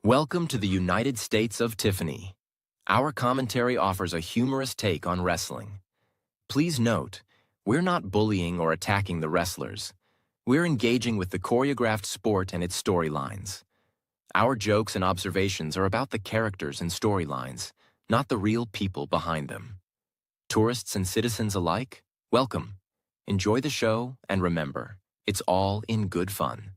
Welcome to the United States of Tiffany. Our commentary offers a humorous take on wrestling. Please note, we're not bullying or attacking the wrestlers. We're engaging with the choreographed sport and its storylines. Our jokes and observations are about the characters and storylines, not the real people behind them. Tourists and citizens alike, welcome. Enjoy the show, and remember, it's all in good fun.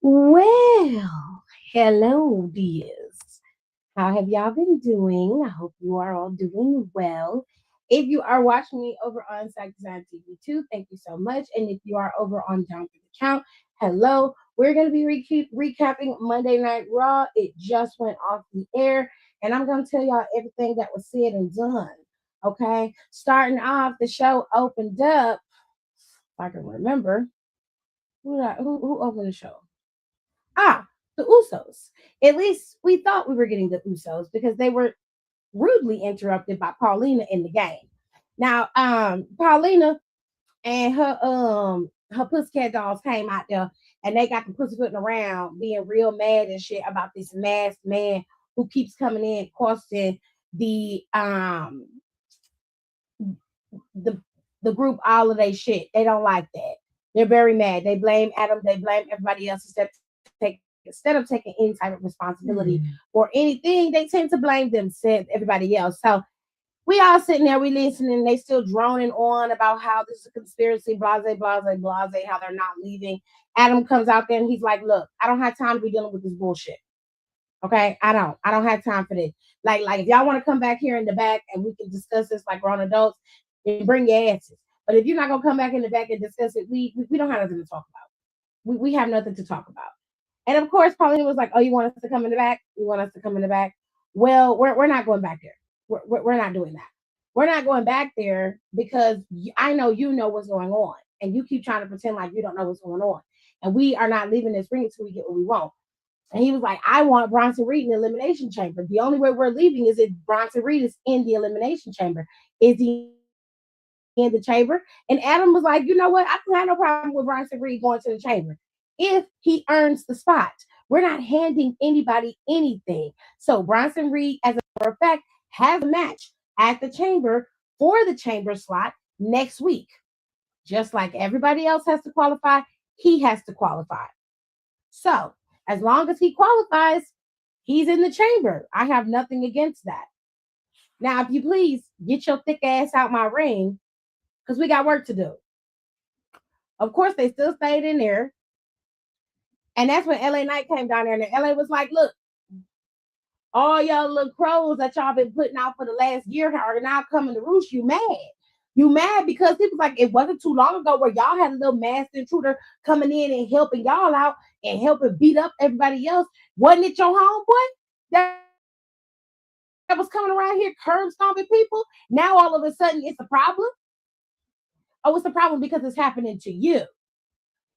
Well, hello, dears. How have y'all been doing? I hope you are all doing well. If you are watching me over on Psych Design TV 2, thank you so much. And if you are over on Down for the Count, hello. We're going to be recapping Monday Night Raw. It just went off the air, and I'm going to tell y'all everything that was said and done. Okay, starting off, the show opened up. If I can remember, who opened the show? The Usos. At least we thought we were getting the Usos because they were rudely interrupted by Paulina in the game. Now, Paulina and her pussycat dolls came out there and they got the pussyfooting around being real mad and shit about this masked man who keeps coming in costing the the group all of their shit. They don't like that. They're very mad. They blame Adam. They blame everybody else instead of taking any type of responsibility for anything. They tend to blame themselves, everybody else. So we all sitting there, we listening. They still droning on about how this is a conspiracy, blase, blase, blase. How they're not leaving. Adam comes out there and he's like, "Look, I don't have time to be dealing with this bullshit. Okay, I don't have time for this. Like if y'all want to come back here in the back and we can discuss this like grown adults, then bring your asses. But if you're not gonna come back in the back and discuss it, we don't have nothing to talk about. We have nothing to talk about." And of course, Paulina was like, "Oh, you want us to come in the back? You want us to come in the back? Well, we're not going back there. We're not doing that. We're not going back there because I know you know what's going on, and you keep trying to pretend like you don't know what's going on. And we are not leaving this ring until we get what we want." And he was like, "I want Bronson Reed in the elimination chamber. The only way we're leaving is if Bronson Reed is in the elimination chamber. Is he in the chamber?" And Adam was like, "You know what? I don't have no problem with Bronson Reed going to the chamber if he earns the spot. We're not handing anybody anything." So Bronson Reed, as a matter of fact, has a match at the chamber for the chamber slot next week. Just like everybody else has to qualify, he has to qualify. So as long as he qualifies, he's in the chamber. I have nothing against that. Now, if you please get your thick ass out my ring, because we got work to do. Of course, they still stayed in there. And that's when LA Knight came down there, and LA was like, "Look, all y'all little crows that y'all been putting out for the last year are now coming to roost. You mad? You mad because it was like it wasn't too long ago where y'all had a little masked intruder coming in and helping y'all out and helping beat up everybody else. Wasn't it your homeboy that was coming around here curb stomping people? Now all of a sudden it's a problem. Oh, it's a problem because it's happening to you."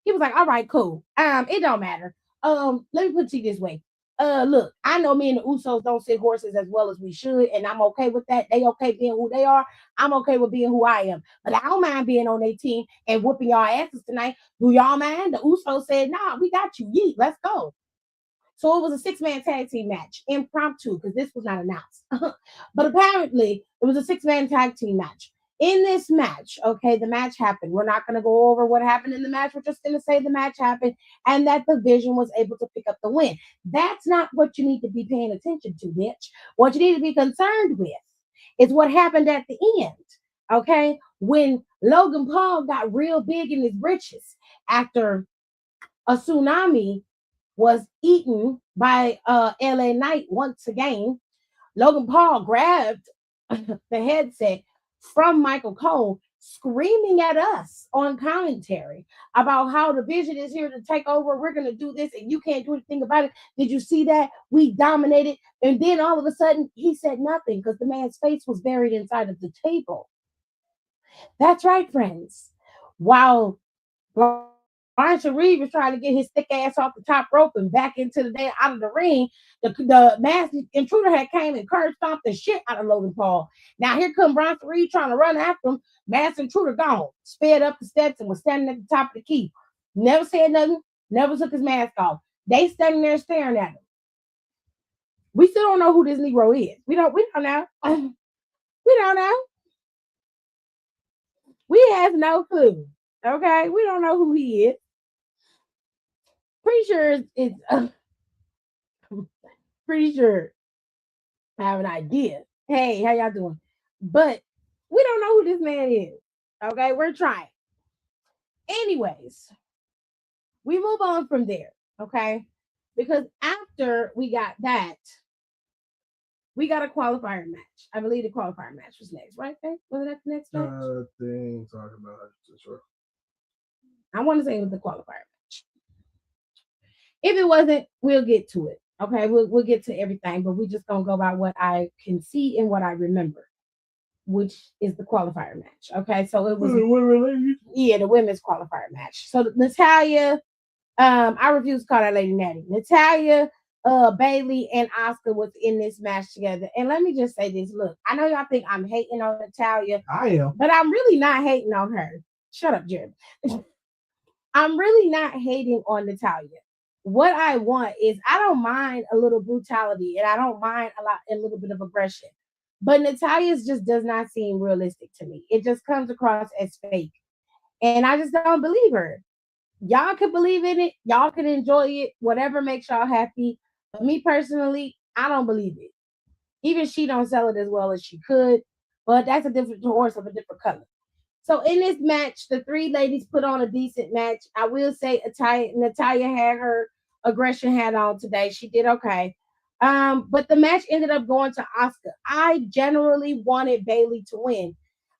He was like, "All right, cool. It don't matter. Let me put it to you this way. Look, I know me and the Usos don't sit horses as well as we should, and I'm okay with that. They okay being who they are. I'm okay with being who I am. But I don't mind being on their team and whooping y'all asses tonight. Do y'all mind?" The Usos said, "Nah, we got you. Yeet, let's go." So it was a 6-man tag team match, impromptu, because this was not announced. But apparently, it was a 6-man tag team match. In this match, okay, the match happened. We're not going to go over what happened in the match. We're just going to say the match happened and that the Vision was able to pick up the win. That's not what you need to be paying attention to, bitch. What you need to be concerned with is what happened at the end, okay? When Logan Paul got real big in his britches after a tsunami was eaten by LA Knight once again. Logan Paul grabbed the headset from Michael Cole, screaming at us on commentary about how the Vision is here to take over. We're going to do this and you can't do anything about it. Did you see that? We dominated. And then all of a sudden, he said nothing because the man's face was buried inside of the table. That's right, friends. While Brian Sharif was trying to get his thick ass off the top rope and back into the day out of the ring, the masked intruder had came and curb stomped the shit out of Logan Paul. Now here come Brian Sharif trying to run after him. Masked intruder gone, sped up the steps and was standing at the top of the key. Never said nothing, never took his mask off. They standing there staring at him. We still don't know who this Negro is. We don't know. We don't know. We have no clue. Okay, we don't know who he is. Pretty sure it's pretty sure I have an idea. Hey, how y'all doing? But we don't know who this man is. Okay, we're trying. Anyways, we move on from there. Okay, because after we got that, we got a qualifier match. I believe the qualifier match was next, right? Was that the next match? Thing talking about sure. I want to say it was the qualifier match. If it wasn't, we'll get to it. Okay, we'll get to everything, but we're just gonna go by what I can see and what I remember, which is the qualifier match. Okay, so it was the women's qualifier match. So Natalya, I refuse to call that lady Natty. Natalya, Bayley, and Asuka was in this match together. And let me just say this: look, I know y'all think I'm hating on Natalya. I am, but I'm really not hating on her. Shut up, Jeremy. I'm really not hating on Natalya. What I want is I don't mind a little brutality and I don't mind a little bit of aggression. But Natalya's just does not seem realistic to me. It just comes across as fake. And I just don't believe her. Y'all can believe in it, y'all can enjoy it, whatever makes y'all happy. But me personally, I don't believe it. Even she don't sell it as well as she could. But that's a different horse of a different color. So in this match, the three ladies put on a decent match. I will say Natalya had her aggression hat on today. She did okay. But the match ended up going to Asuka. I generally wanted Bayley to win.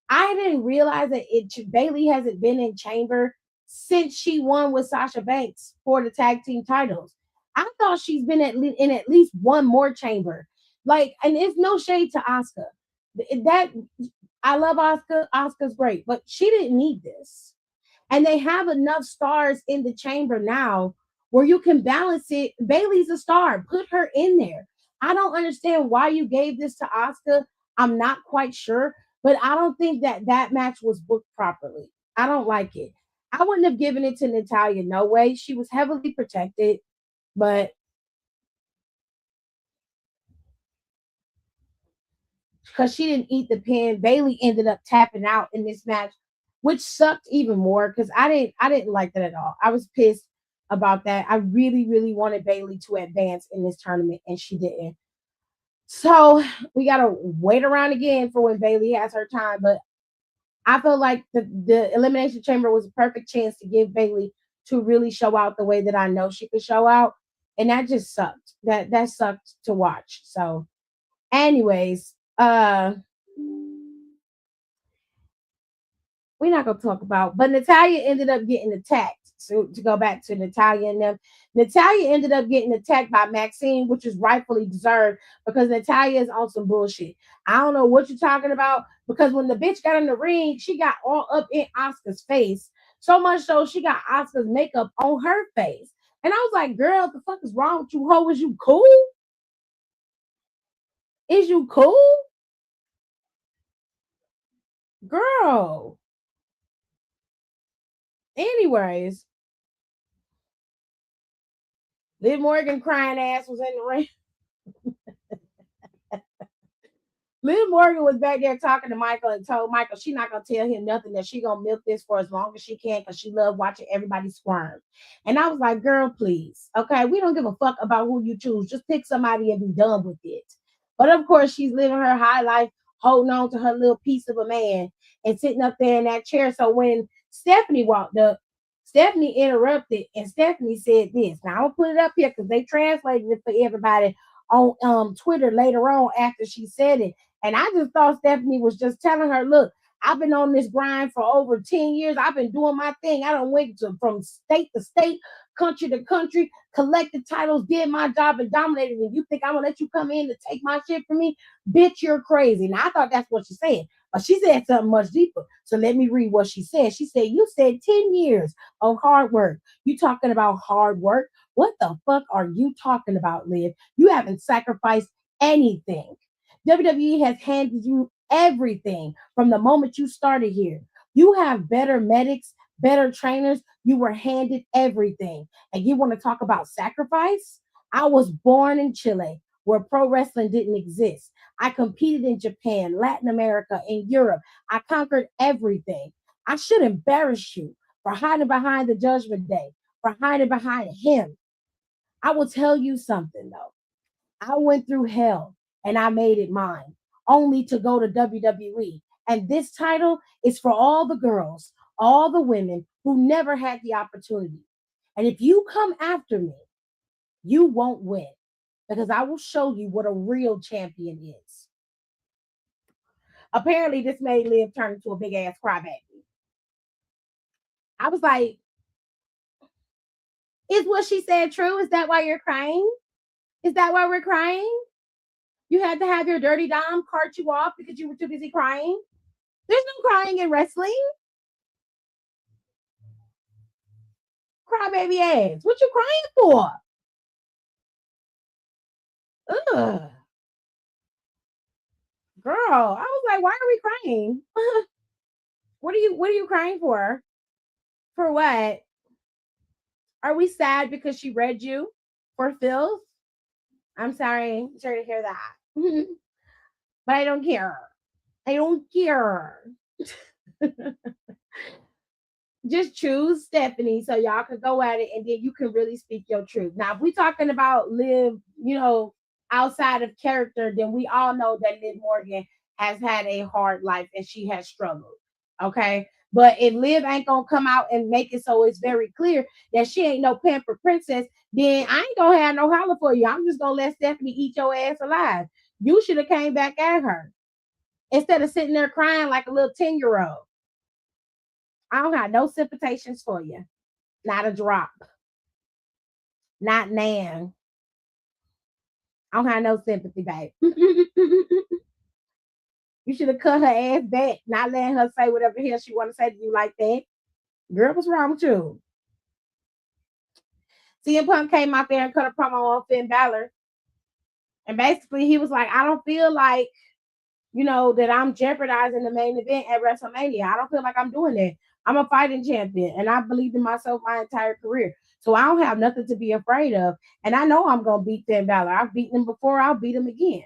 I didn't realize that Bayley hasn't been in Chamber since she won with Sasha Banks for the tag team titles. I thought she's been in at least one more Chamber. Like, and it's no shade to Asuka. That I love Asuka. Asuka's great, but she didn't need this. And they have enough stars in the Chamber now where you can balance it. Bayley's a star. Put her in there. I don't understand why you gave this to Asuka. I'm not quite sure, but I don't think that match was booked properly. I don't like it. I wouldn't have given it to Natalya. No way. She was heavily protected, but because she didn't eat the pin, Bayley ended up tapping out in this match, which sucked even more because I didn't like that at all. I was pissed about that. I really, really wanted Bayley to advance in this tournament, and she didn't. So we gotta wait around again for when Bayley has her time. But I feel like the Elimination Chamber was a perfect chance to give Bayley to really show out the way that I know she could show out. And that just sucked. That sucked to watch. So, anyways, we're not gonna talk about, but Natalya ended up getting attacked. So to go back to Natalya and them, Natalya ended up getting attacked by Maxine, which is rightfully deserved because Natalya is on some bullshit. I don't know what you're talking about because when the bitch got in the ring, she got all up in Asuka's face. So much so she got Asuka's makeup on her face. And I was like, girl, what the fuck is wrong with you, ho? Is you cool? Is you cool? Girl. Anyways, Liv Morgan crying ass was in the ring. Liv Morgan was back there talking to Michael and told Michael she not gonna tell him nothing, that she gonna milk this for as long as she can because she loves watching everybody squirm. And I was like, girl, please. Okay, we don't give a fuck about who you choose. Just pick somebody and be done with it. But of course, she's living her high life, holding on to her little piece of a man and sitting up there in that chair. So when Stephanie walked up, Stephanie interrupted and Stephanie said this. Now I'll put it up here because they translated it for everybody on Twitter later on after she said it. And I just thought Stephanie was just telling her, look, I've been on this grind for over 10 years. I've been doing my thing. I don't went from state to state, country to country, collected titles, did my job, and dominated. And you think I'm going to let you come in to take my shit from me? Bitch, you're crazy. Now, I thought that's what she said. But she said something much deeper. So let me read what she said. She said, you said 10 years of hard work. You talking about hard work? What the fuck are you talking about, Liv? You haven't sacrificed anything. WWE has handed you everything from the moment you started here. You have better medics, better trainers. You were handed everything. And you want to talk about sacrifice? I was born in Chile, where pro wrestling didn't exist. I competed in Japan, Latin America, and Europe. I conquered everything. I should embarrass you for hiding behind the Judgment Day, for hiding behind him. I will tell you something, though. I went through hell and I made it mine, only to go to WWE. And this title is for all the girls, all the women who never had the opportunity. And if you come after me, you won't win because I will show you what a real champion is. Apparently, this made Liv turn into a big ass crybaby. I was like, is what she said true? Is that why you're crying? Is that why we're crying? You had to have your dirty dom cart you off because you were too busy crying? There's no crying in wrestling. Crybaby ass. What you crying for? Ugh. Girl, I was like, why are we crying? What are you crying for? For what? Are we sad because she read you for filth? I'm sorry. Sorry to hear that. But I don't care. I don't care. Just choose Stephanie so y'all can go at it and then you can really speak your truth. Now, if we're talking about Liv, outside of character, then we all know that Liv Morgan has had a hard life and she has struggled. Okay. But if Liv ain't gonna come out and make it so it's very clear that she ain't no pampered princess, then I ain't gonna have no holler for you. I'm just gonna let Stephanie eat your ass alive. You should have came back at her instead of sitting there crying like a little 10-year-old. I don't have no sympathizations for you. Not a drop. Not nan. I don't have no sympathy, babe. You should have cut her ass back, not letting her say whatever the hell she want to say to you like that. Girl, what's wrong with you? CM Punk came out there and cut a promo on Finn Balor. And basically, he was like, I don't feel like, that I'm jeopardizing the main event at WrestleMania. I don't feel like I'm doing that. I'm a fighting champion, and I believed in myself my entire career. So I don't have nothing to be afraid of. And I know I'm going to beat Finn Balor. I've beaten him before. I'll beat him again.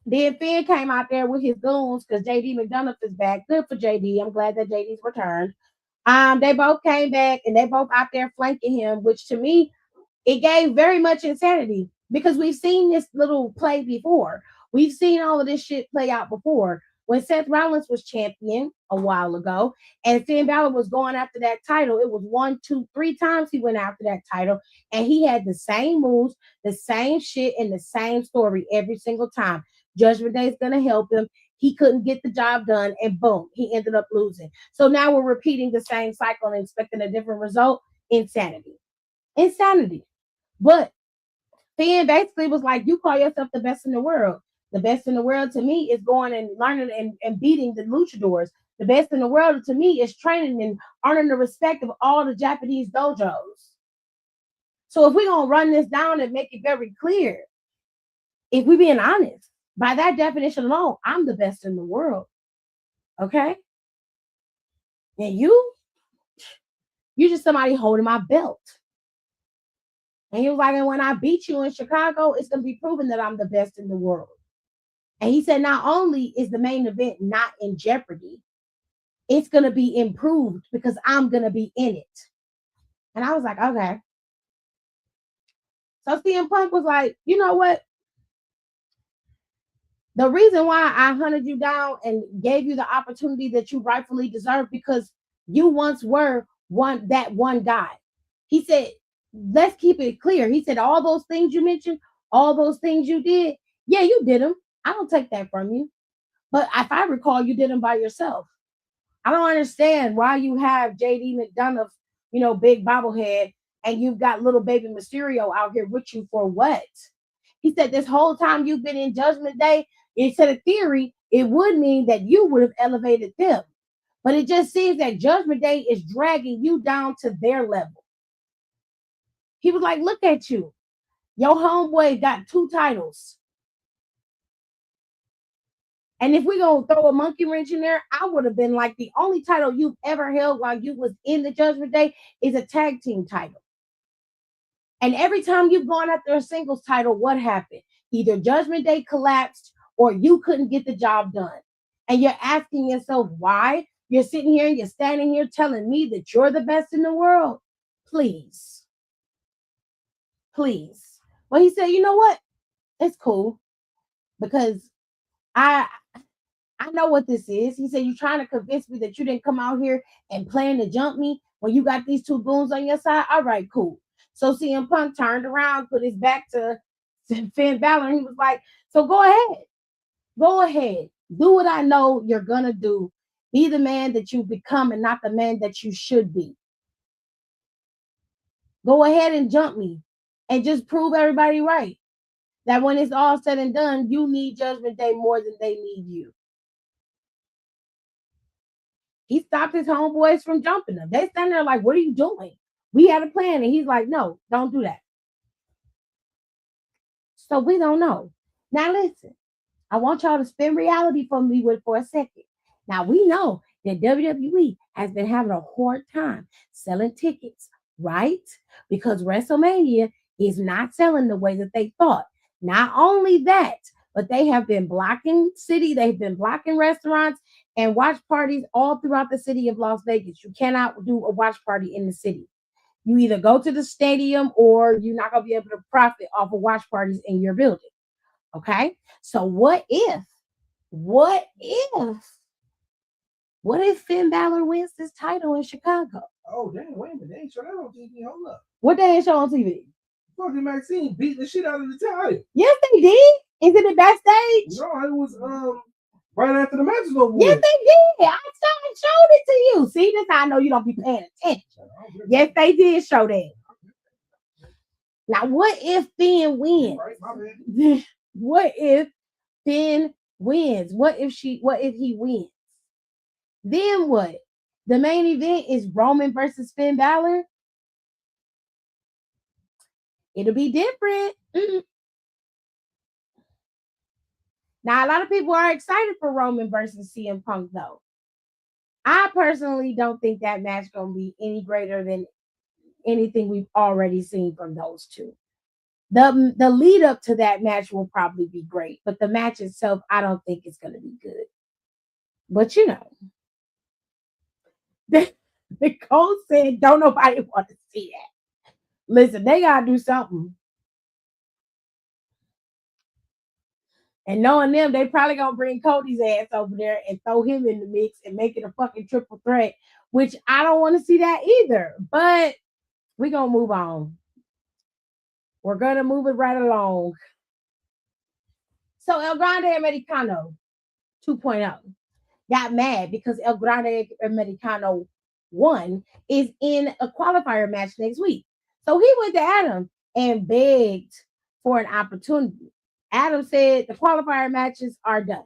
Then Finn came out there with his goons because JD McDonough is back. Good for JD. I'm glad that JD's returned. They both came back, and they both out there flanking him, which to me, it gave very much insanity because we've seen this little play before. We've seen all of this shit play out before. When Seth Rollins was champion a while ago and Finn Balor was going after that title, it was 1, 2, 3 times he went after that title and he had the same moves, the same shit, and the same story every single time. Judgment Day is going to help him. He couldn't get the job done and boom, he ended up losing. So now we're repeating the same cycle and expecting a different result. Insanity. But Finn basically was like, you call yourself the best in the world. The best in the world to me is going and learning and beating the luchadors. The best in the world to me is training and earning the respect of all the Japanese dojos. So if we're going to run this down and make it very clear, if we're being honest, by that definition alone, I'm the best in the world. Okay? And you're just somebody holding my belt. And he was like, and when I beat you in Chicago, it's going to be proven that I'm the best in the world. And he said, not only is the main event not in jeopardy, it's going to be improved because I'm going to be in it. And I was like, okay. So CM Punk was like, you know what? The reason why I hunted you down and gave you the opportunity that you rightfully deserve, because you once were that one guy. He said, let's keep it clear. He said, all those things you mentioned, all those things you did, yeah, you did them. I don't take that from you. But if I recall, you did them by yourself. I don't understand why you have JD McDonough, big bobblehead, and you've got little baby Mysterio out here with you for what? He said this whole time you've been in Judgment Day, instead of theory, it would mean that you would have elevated them. But it just seems that Judgment Day is dragging you down to their level. He was like, look at you. Your homeboy got 2 titles. And if we're going to throw a monkey wrench in there, I would have been like, the only title you've ever held while you was in the Judgment Day is a tag team title. And every time you've gone after a singles title, what happened? Either Judgment Day collapsed or you couldn't get the job done. And you're asking yourself why? You're sitting here and you're standing here telling me that you're the best in the world. Please. Please. Well, he said, you know what? It's cool. Because I know what this is. He said, you're trying to convince me that you didn't come out here and plan to jump me when you got these 2 goons on your side. All right, cool. So CM Punk turned around, put his back to Finn Balor, and he was like, so go ahead. Go ahead. Do what I know you're going to do. Be the man that you become and not the man that you should be. Go ahead and jump me and just prove everybody right. That when it's all said and done, you need Judgment Day more than they need you. He stopped his homeboys from jumping them. They stand there like, what are you doing? We had a plan. And he's like, no, don't do that. So we don't know. Now listen, I want y'all to spin reality for me for a second. Now we know that WWE has been having a hard time selling tickets, right? Because WrestleMania is not selling the way that they thought. Not only that, but they have been blocking city, they've been blocking restaurants and watch parties all throughout the city of Las Vegas. You cannot do a watch party in the city. You either go to the stadium or you're not going to be able to profit off of watch parties in your building. Okay? So what if Finn Balor wins this title in Chicago? Oh, damn, wait a minute. They ain't show that on TV. Hold up. What they ain't show on TV? Fucking Maxine beat the shit out of Natalya. Yes, they did. Is it backstage? No, it was right after the match was over. Yes, they did. I showed it to you. See, this how I know you don't be paying attention. Yes, they did show that. Now, what if Finn wins? Right, my bad. What if Finn wins? What if he wins? Then what? The main event is Roman versus Finn Balor. It'll be different. Now, a lot of people are excited for Roman versus CM Punk, though. I personally don't think that match going to be any greater than anything we've already seen from those two. The lead up to that match will probably be great, but the match itself, I don't think it's going to be good. But the coach said, don't nobody want to see that. Listen, they got to do something. And knowing them, they probably going to bring Cody's ass over there and throw him in the mix and make it a fucking triple threat, which I don't want to see that either. But we're going to move on. We're going to move it right along. So El Grande Americano 2.0 got mad because El Grande Americano 1 is in a qualifier match next week. So he went to Adam and begged for an opportunity. Adam said the qualifier matches are done.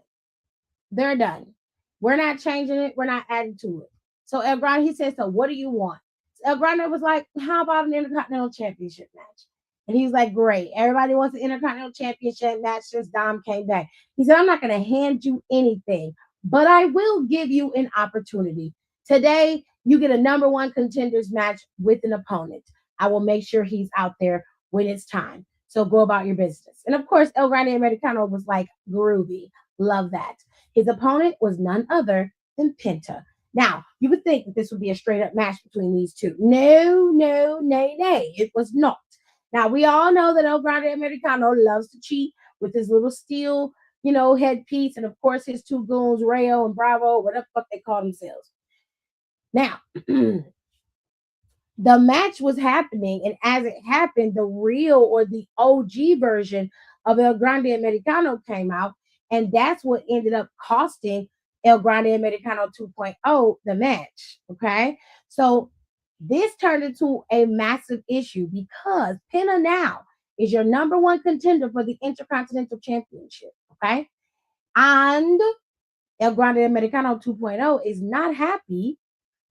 They're done. We're not changing it. We're not adding to it. So El Grande, he said, so what do you want? So El Grande was like, how about an Intercontinental Championship match? And he was like, great. Everybody wants an Intercontinental Championship match since Dom came back. He said, I'm not going to hand you anything, but I will give you an opportunity. Today, you get a number 1 contenders match with an opponent. I will make sure he's out there when it's time. So go about your business. And of course, El Grande Americano was like groovy. Love that. His opponent was none other than Penta. Now, you would think that this would be a straight up match between these two. No, no, nay, nay. It was not. Now, we all know that El Grande Americano loves to cheat with his little steel, headpiece. And of course, his two goons, Rayo and Bravo, whatever the fuck they call themselves. Now, the match was happening, and as it happened, the real or the OG version of El Grande Americano came out, and that's what ended up costing El Grande Americano 2.0 the match. Okay, so this turned into a massive issue because Penta now is your number one contender for the Intercontinental Championship. Okay, and El Grande Americano 2.0 is not happy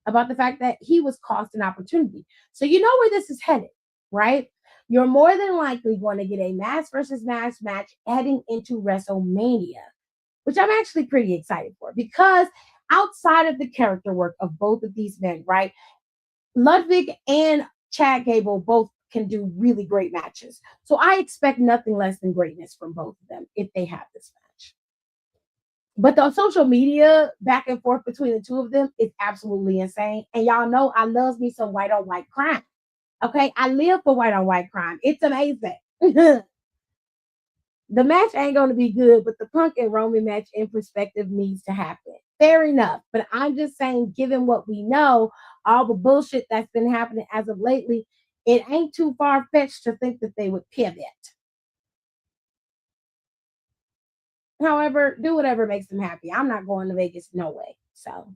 about the fact that he was cost an opportunity. So you know where this is headed, right? You're more than likely going to get a mass versus mass match heading into WrestleMania, which I'm actually pretty excited for because outside of the character work of both of these men, right? Ludwig and Chad Gable both can do really great matches. So I expect nothing less than greatness from both of them if they have this match. But the social media back and forth between the two of them is absolutely insane. And y'all know I love me some white on white crime. Okay, I live for white on white crime. It's amazing. The match ain't going to be good, but the Punk and Roman match in perspective needs to happen. Fair enough. But I'm just saying, given what we know, all the bullshit that's been happening as of lately, it ain't too far fetched to think that they would pivot. However, do whatever makes them happy. I'm not going to Vegas, no way. So,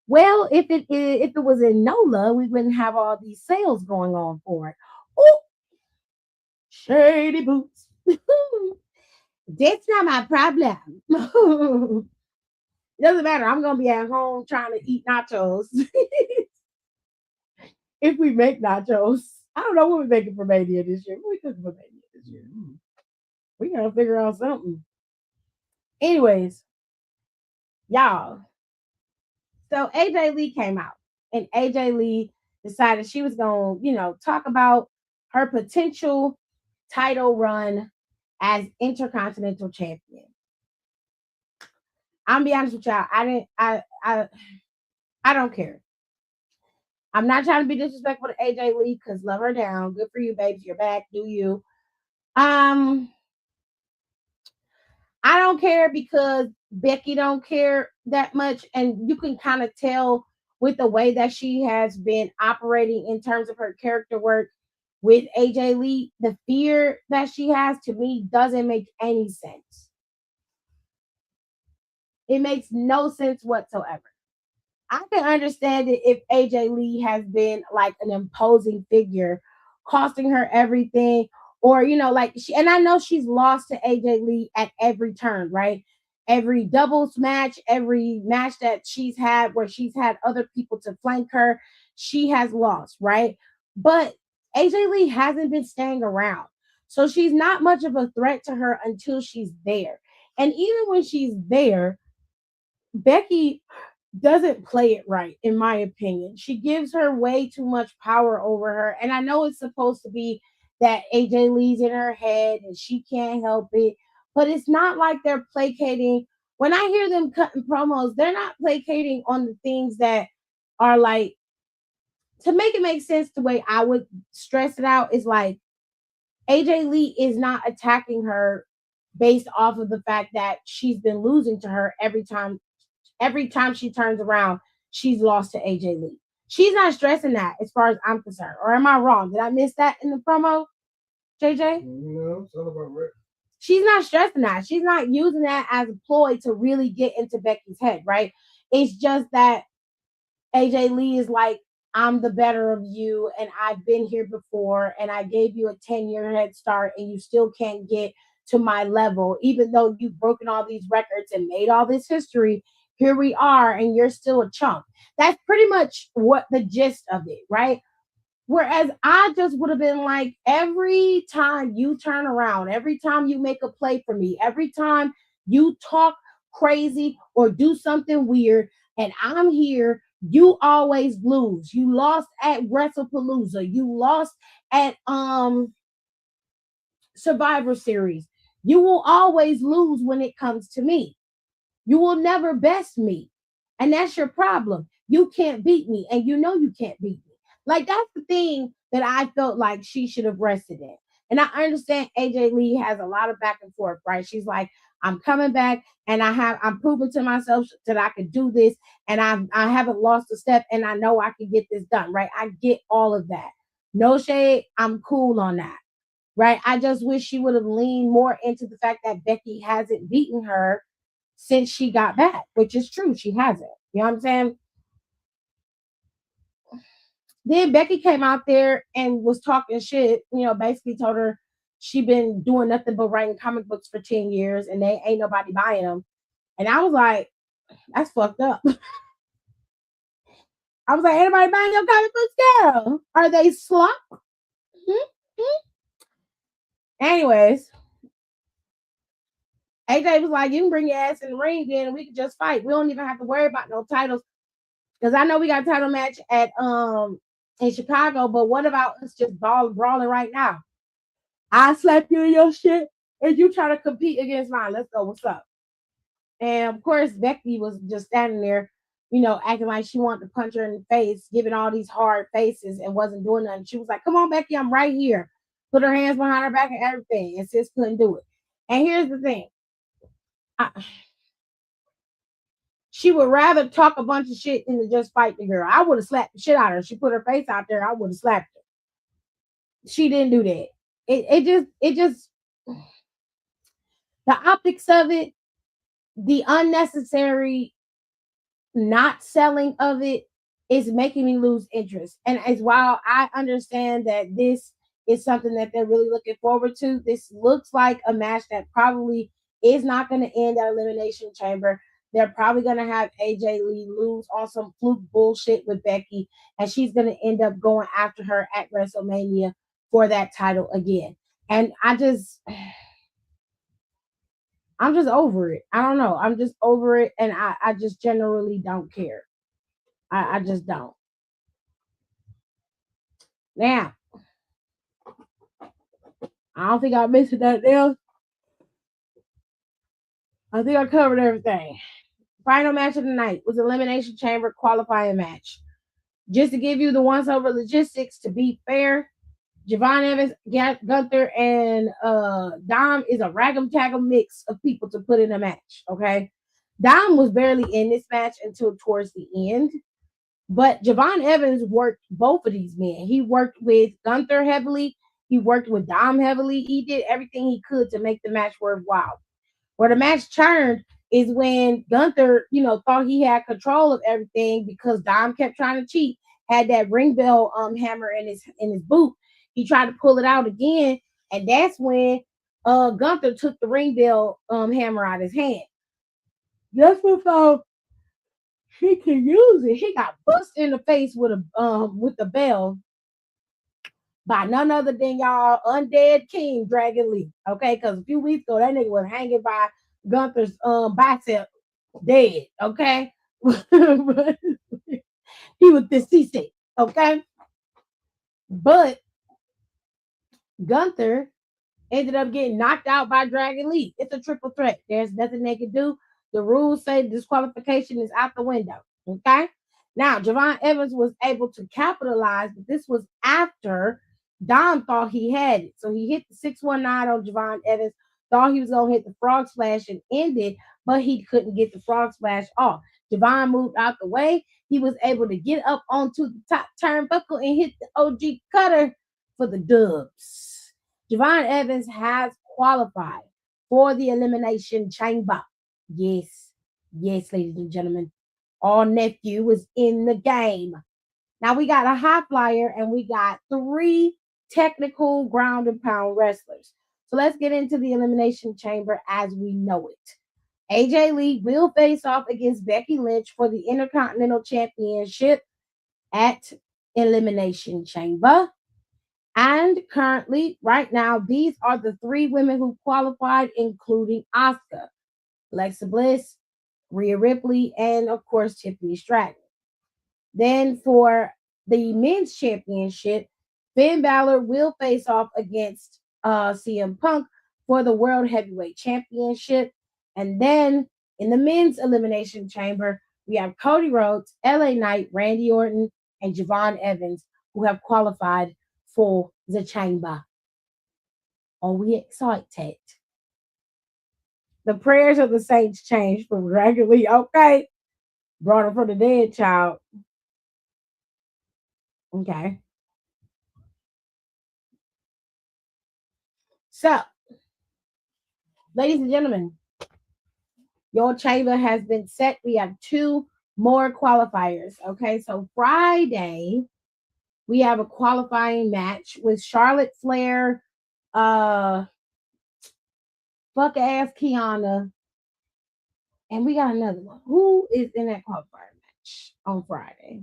well, if it was in NOLA, we wouldn't have all these sales going on for it. Oh, shady boots. That's not my problem. Doesn't matter. I'm gonna be at home trying to eat nachos. If we make nachos, I don't know what we're making for Mania this year. What we cooking for Mania this year? We gotta figure out something. Anyways, y'all. So AJ Lee came out, and AJ Lee decided she was gonna, talk about her potential title run as Intercontinental Champion. I'm be honest with y'all. I don't care. I'm not trying to be disrespectful to AJ Lee because love her down. Good for you, babes. You're back. Do you? I don't care because Becky don't care that much, and you can kind of tell with the way that she has been operating in terms of her character work with AJ Lee. The fear that she has to me doesn't make any sense. It makes no sense whatsoever. I can understand it if AJ Lee has been like an imposing figure, costing her everything, or like and I know she's lost to AJ Lee at every turn, right? Every doubles match, every match that she's had where she's had other people to flank her, she has lost, right? But AJ Lee hasn't been staying around. So she's not much of a threat to her until she's there. And even when she's there, Becky doesn't play it right, in my opinion. She gives her way too much power over her. And I know it's supposed to be that AJ Lee's in her head and she can't help it, but it's not like they're placating. When I hear them cutting promos, they're not placating on the things that are like, to make it make sense, the way I would stress it out is like AJ Lee is not attacking her based off of the fact that she's been losing to her every time she turns around, she's lost to AJ Lee. She's not stressing that as far as I'm concerned. Or am I wrong? Did I miss that in the promo, JJ? No, it's all about right. She's not stressing that. She's not using that as a ploy to really get into Becky's head, right? It's just that AJ Lee is like, I'm the better of you, and I've been here before, and I gave you a 10-year head start, and you still can't get to my level, even though you've broken all these records and made all this history. Here we are, and you're still a chump. That's pretty much what the gist of it, right? Whereas I just would have been like, every time you turn around, every time you make a play for me, every time you talk crazy or do something weird, and I'm here You always lose. You lost at WrestlePalooza. You lost at Survivor Series. You will always lose when it comes to me. You will never best me. And that's your problem. You can't beat me. And you know you can't beat me. Like, that's the thing that I felt like she should have rested in. And I understand AJ Lee has a lot of back and forth, right? She's like, I'm coming back and I'm proving to myself that I could do this and I haven't lost a step and I know I can get this done, right? I get all of that. No shade, I'm cool on that. Right. I just wish she would have leaned more into the fact that Becky hasn't beaten her since she got back, which is true. She hasn't. You know what I'm saying? Then Becky came out there and was talking shit, basically told her she been doing nothing but writing comic books for 10 years and they ain't nobody buying them. And I was like, that's fucked up. I was like, anybody buying your comic books, girl? Are they slop? Anyways, AJ was like, you can bring your ass in the ring then and we can just fight. We don't even have to worry about no titles. Because I know we got a title match at in Chicago, but what about us just brawling right now? I slap you in your shit and you try to compete against mine. Let's go. What's up? And of course, Becky was just standing there, acting like she wanted to punch her in the face, giving all these hard faces and wasn't doing nothing. She was like, come on, Becky, I'm right here. Put her hands behind her back and everything. And sis couldn't do it. And here's the thing. She would rather talk a bunch of shit than to just fight the girl. I would have slapped the shit out of her. She put her face out there. I would have slapped her. She didn't do that. It just the optics of it, the unnecessary not selling of it is making me lose interest. And as while I understand that this is something that they're really looking forward to, this looks like a match that probably is not going to end at Elimination Chamber. They're probably going to have AJ Lee lose on some fluke bullshit with Becky, and she's going to end up going after her at WrestleMania for that title again. And I'm just over it. I don't know. I'm just over it, and I just generally don't care. I just don't. Now, I don't think I missed that else. I think I covered everything. Final match of the night was Elimination Chamber qualifying match. Just to give you the once over logistics, to be fair, Javon Evans, Gunther, and Dom is a rag'em tag'em mix of people to put in a match. Okay. Dom was barely in this match until towards the end. But Javon Evans worked both of these men. He worked with Gunther heavily. He worked with Dom heavily. He did everything he could to make the match worthwhile. Where the match turned is when Gunther, thought he had control of everything because Dom kept trying to cheat, had that ring bell hammer in his boot. He tried to pull it out again, and that's when Gunther took the ring bell hammer out of his hand. Just before he could use it, he got busted in the face with the bell by none other than y'all undead king Dragon Lee. Okay, because a few weeks ago that nigga was hanging by Gunther's bicep dead. Okay. He was deceased. Okay. But Gunther ended up getting knocked out by Dragon Lee. It's a triple threat. There's nothing they can do. The rules say disqualification is out the window. Okay. Now, Javon Evans was able to capitalize, but this was after Dom thought he had it. So he hit the 619 on Javon Evans, thought he was going to hit the frog splash and end it, but he couldn't get the frog splash off. Javon moved out the way. He was able to get up onto the top turnbuckle and hit the OG cutter for the dubs. Javon Evans has qualified for the Elimination Chamber. Yes, ladies and gentlemen. Our nephew is in the game. Now we got a high flyer and we got 3 technical ground and pound wrestlers. So let's get into the Elimination Chamber as we know it. AJ Lee will face off against Becky Lynch for the Intercontinental Championship at Elimination Chamber. And currently, right now, these are the 3 women who qualified, including Asuka, Alexa Bliss, Rhea Ripley, and of course, Tiffany Stratton. Then for the men's championship, Finn Balor will face off against CM Punk for the World Heavyweight Championship. And then in the men's elimination chamber, we have Cody Rhodes, LA Knight, Randy Orton, and Javon Evans, who have qualified for the chamber. Are we excited? The prayers of the saints changed from regularly okay. Brought him from the dead, child. Okay. So, ladies and gentlemen, your chamber has been set. We have two more qualifiers. Okay. So, Friday, we have a qualifying match with Charlotte Flair, fuck ass Kiana, and we got another one. Who is in that qualifier match on Friday?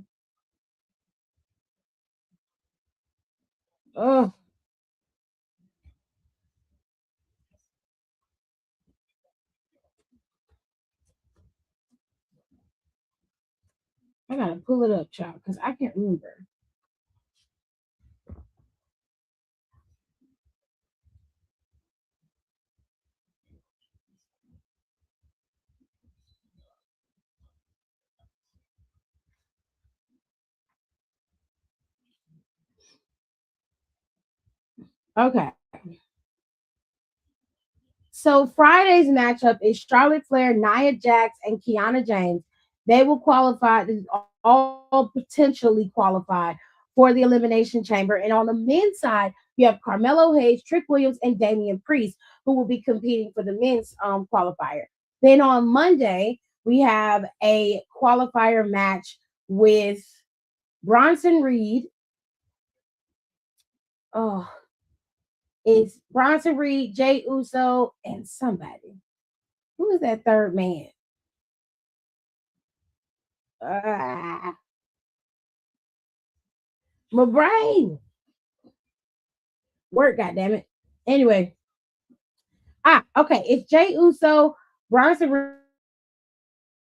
Oh, I gotta pull it up, child, because I can't remember. Okay. So Friday's matchup is Charlotte Flair, Nia Jax, and Kiana James. They will qualify, all potentially qualified for the Elimination Chamber. And on the men's side, you have Carmelo Hayes, Trick Williams, and Damian Priest, who will be competing for the men's qualifier. Then on Monday, we have a qualifier match with Bronson Reed. Oh, it's Bronson Reed, Jay Uso, and somebody. Who is that third man? Uh, my brain. Work, goddammit. Anyway. Okay. It's Jay Uso, Bronson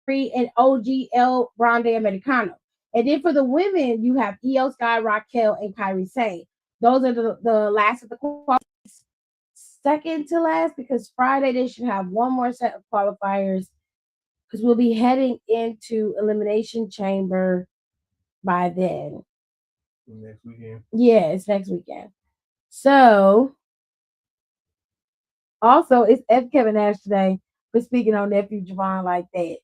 Reed, and OGL Grande Americano. And then for the women, you have Io Sky, Raquel, and Kyrie Sane. Those are the last of the qualifiers. Second to last, because Friday they should have one more set of qualifiers because we'll be heading into Elimination Chamber by then. Next weekend. Yeah, it's next weekend. So, also, it's F. Kevin Nash today for speaking on nephew Javon like that.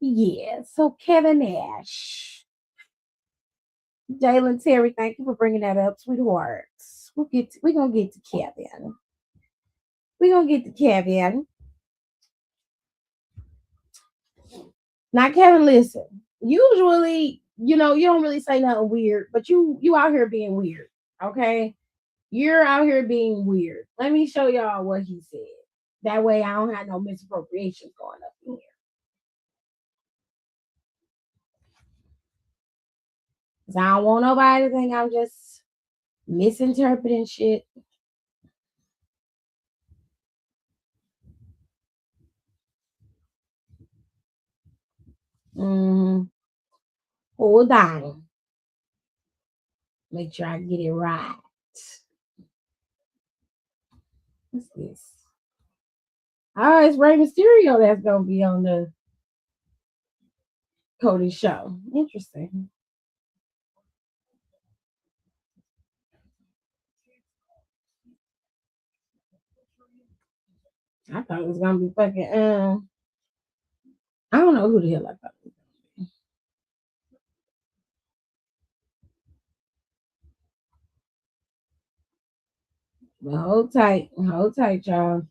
Yeah, so Kevin Nash. Jalen Terry, thank you for bringing that up, sweethearts. We're gonna get to Kevin. We're gonna get to Kevin. Now, Kevin, listen. Usually, you don't really say nothing weird, but you out here being weird. Okay. You're out here being weird. Let me show y'all what he said. That way I don't have no misappropriations going up in here. Because I don't want nobody to think I'm just misinterpreting shit. Hold on. Make sure I get it right. What's this? Oh, it's Rey Mysterio that's gonna be on the Cody show. Interesting. I thought it was gonna be fucking I don't know who the hell I thought it was. But hold tight, y'all.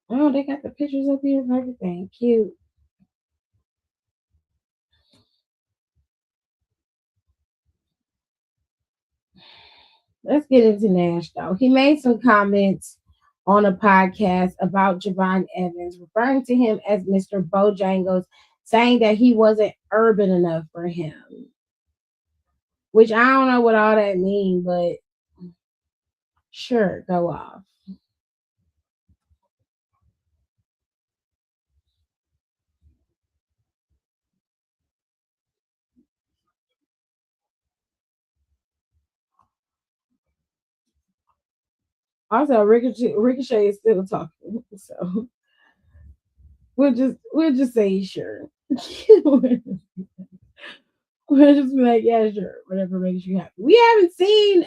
Oh, they got the pictures up here and everything. Cute. Let's get into Nash though. He made some comments on a podcast about Javon Evans, referring to him as Mr. Bojangles, saying that he wasn't urban enough for him. which I don't know what all that means, but sure, go off. Also, Ricochet is still talking, so we'll just say sure. We'll just be like, yeah, sure, whatever makes you happy. We haven't seen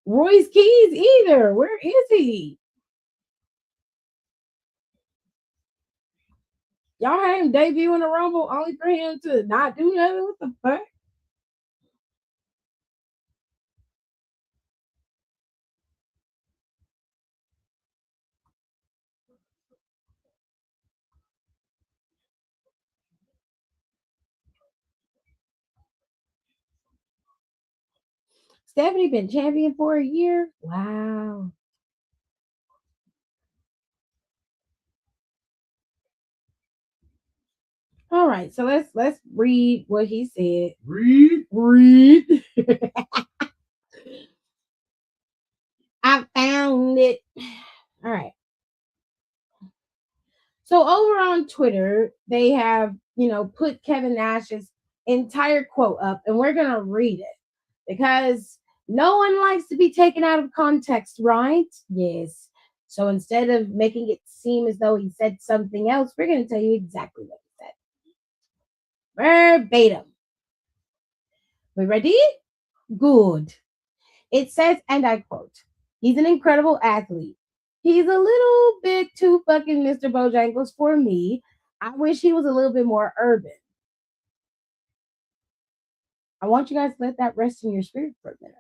Royce Keys either. Where is he? Y'all had him debut in the Rumble only for him to not do nothing. What the fuck? Stephanie been champion for a year. Wow. All right, so let's read what he said. Read. I found it. All right. So over on Twitter, they have, put Kevin Nash's entire quote up, and we're gonna read it because no one likes to be taken out of context, right? Yes. So instead of making it seem as though he said something else, we're gonna tell you exactly what he said. Verbatim. We ready? Good. It says, and I quote, he's an incredible athlete. He's a little bit too fucking Mr. Bojangles for me. I wish he was a little bit more urban. I want you guys to let that rest in your spirit for a minute.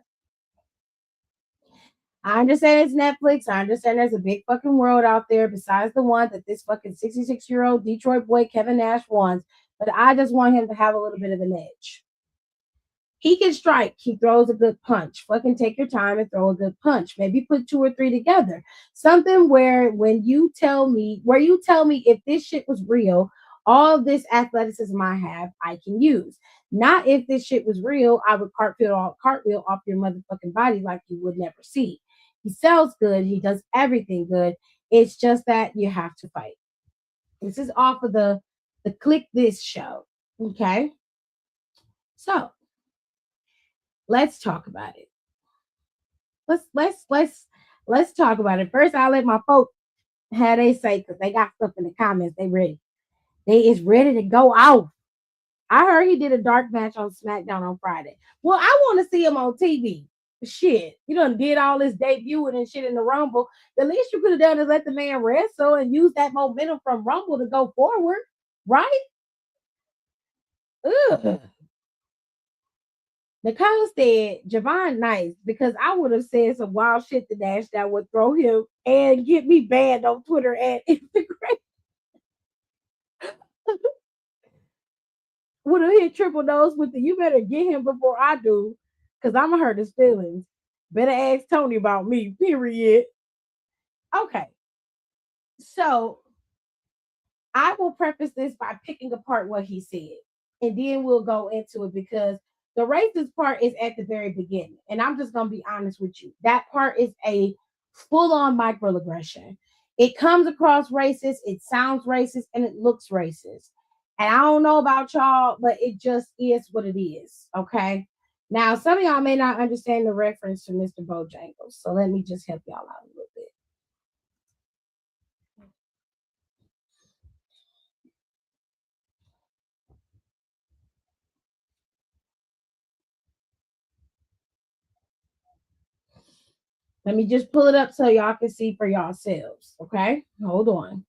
I understand it's Netflix. I understand there's a big fucking world out there besides the one that this fucking 66-year-old Detroit boy Kevin Nash wants. But I just want him to have a little bit of an edge. He can strike. He throws a good punch. Fucking take your time and throw a good punch. Maybe put two or three together. Something where you tell me if this shit was real, all this athleticism I have, I can use. Not if this shit was real, I would cartwheel off your motherfucking body like you would never see. He sells good. He does everything good. It's just that you have to fight. This is off of the Click This show. Okay. So let's talk about it. Let's talk about it. First, I'll let my folks have they say because they got stuff in the comments. They ready. They is ready to go out. I heard he did a dark match on SmackDown on Friday. Well, I want to see him on TV. Shit, you done did all this debuting and shit in the Rumble. The least you could have done is let the man wrestle and use that momentum from Rumble to go forward, right? Ugh. Nicole said Javon nice because I would have said some wild shit to Nash that would throw him and get me banned on Twitter and Instagram. Would have hit triple nose with the you better get him before I do because I'm gonna hurt his feelings. Better ask Tony about me, period. Okay. So I will preface this by picking apart what he said, and then we'll go into it because the racist part is at the very beginning. And I'm just going to be honest with you. That part is a full on microaggression. It comes across racist, it sounds racist, and it looks racist. And I don't know about y'all, but it just is what it is. Okay. Now, some of y'all may not understand the reference to Mr. Bojangles. So let me just help y'all out a little bit. Let me just pull it up so y'all can see for yourselves. Okay, hold on.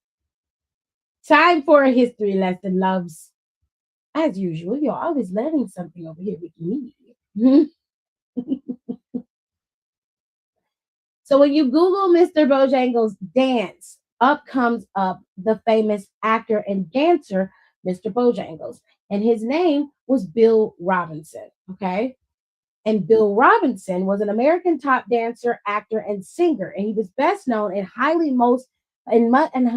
Time for a history lesson, loves. As usual, you're always learning something over here with me. So when you Google Mr. Bojangles dance, up comes up the famous actor and dancer, Mr. Bojangles. And his name was Bill Robinson. Okay. And Bill Robinson was an American top dancer, actor, and singer, and he was best known and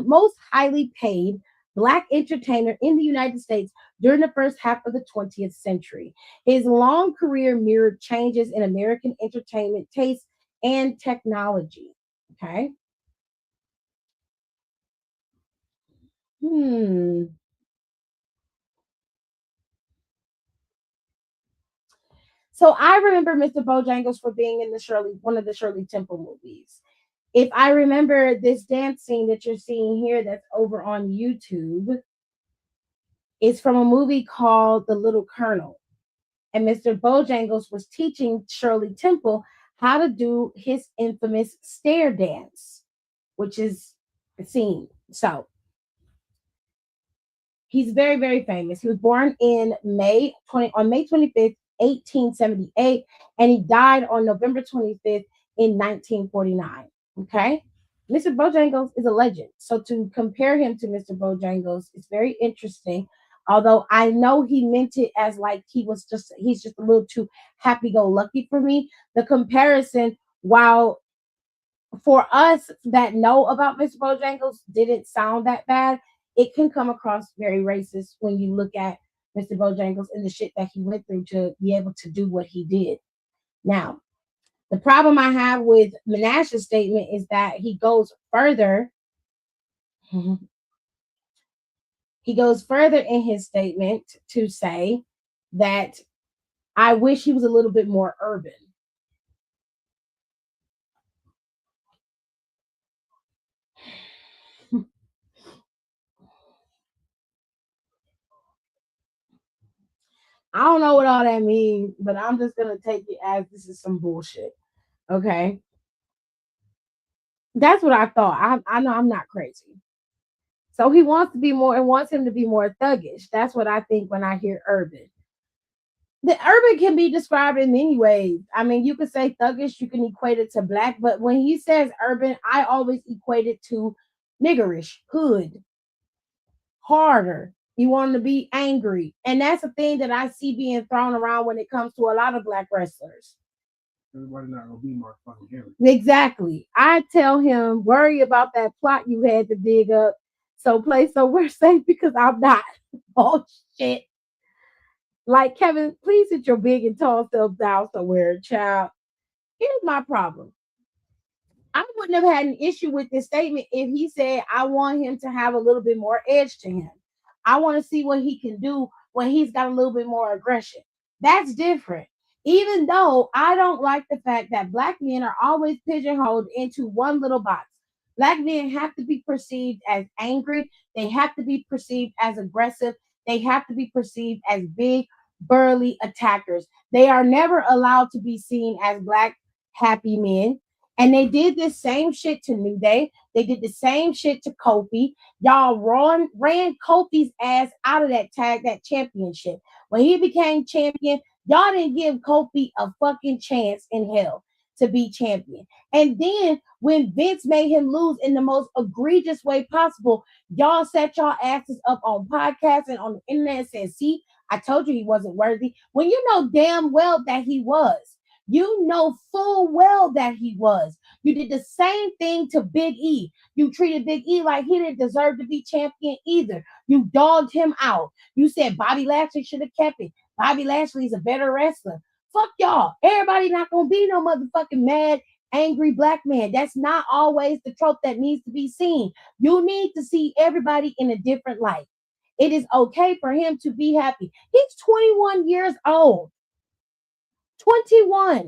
most highly paid Black entertainer in the United States during the first half of the 20th century. His long career mirrored changes in American entertainment taste and technology. Okay. Hmm. So I remember Mr. Bojangles for being in one of the Shirley Temple movies. If I remember this dance scene that you're seeing here that's over on YouTube, is from a movie called The Little Colonel. And Mr. Bojangles was teaching Shirley Temple how to do his infamous stair dance, which is a scene. So he's very, very famous. He was born on May 25th, 1878, and he died on November 25th in 1949. Okay. Mr. Bojangles is a legend. So to compare him to Mr. Bojangles is very interesting. Although I know he meant it as like he's just a little too happy go lucky for me. The comparison, while for us that know about Mr. Bojangles didn't sound that bad, it can come across very racist when you look at Mr. Bojangles and the shit that he went through to be able to do what he did. Now, the problem I have with Menashe's statement is that he goes further. He goes further in his statement to say that I wish he was a little bit more urban. I don't know what all that means, but I'm just gonna take it as this is some bullshit. Okay. That's what I thought. I know I'm not crazy. So he wants to be more and wants him to be more thuggish. That's what I think when I hear urban. The urban can be described in many ways. I mean, you could say thuggish, you can equate it to black, but when he says urban, I always equate it to niggerish, hood, harder. You want to be angry. And that's a thing that I see being thrown around when it comes to a lot of black wrestlers. Everybody not gonna be Mark fucking Henry. Exactly. I tell him, worry about that plot you had to dig up. So play somewhere safe because I'm not. Oh shit. Like Kevin, please sit your big and tall self down somewhere, child. Here's my problem. I wouldn't have had an issue with this statement if he said, I want him to have a little bit more edge to him. I want to see what he can do when he's got a little bit more aggression. That's different. Even though I don't like the fact that black men are always pigeonholed into one little box. Black men have to be perceived as angry. They have to be perceived as aggressive. They have to be perceived as big, burly attackers. They are never allowed to be seen as black, happy men. And they did this same shit to New Day. They did the same shit to Kofi. Y'all ran Kofi's ass out of that championship. When he became champion, y'all didn't give Kofi a fucking chance in hell to be champion. And then when Vince made him lose in the most egregious way possible, y'all set y'all asses up on podcasts and on the internet and said, see, I told you he wasn't worthy. When you know damn well that he was. You know full well that he was. You did the same thing to Big E. You treated Big E like he didn't deserve to be champion either. You dogged him out. You said Bobby Lashley should have kept it. Bobby Lashley's a better wrestler. Fuck y'all. Everybody not gonna be no motherfucking mad, angry black man. That's not always the trope that needs to be seen. You need to see everybody in a different light. It is okay for him to be happy. He's 21 years old. 21.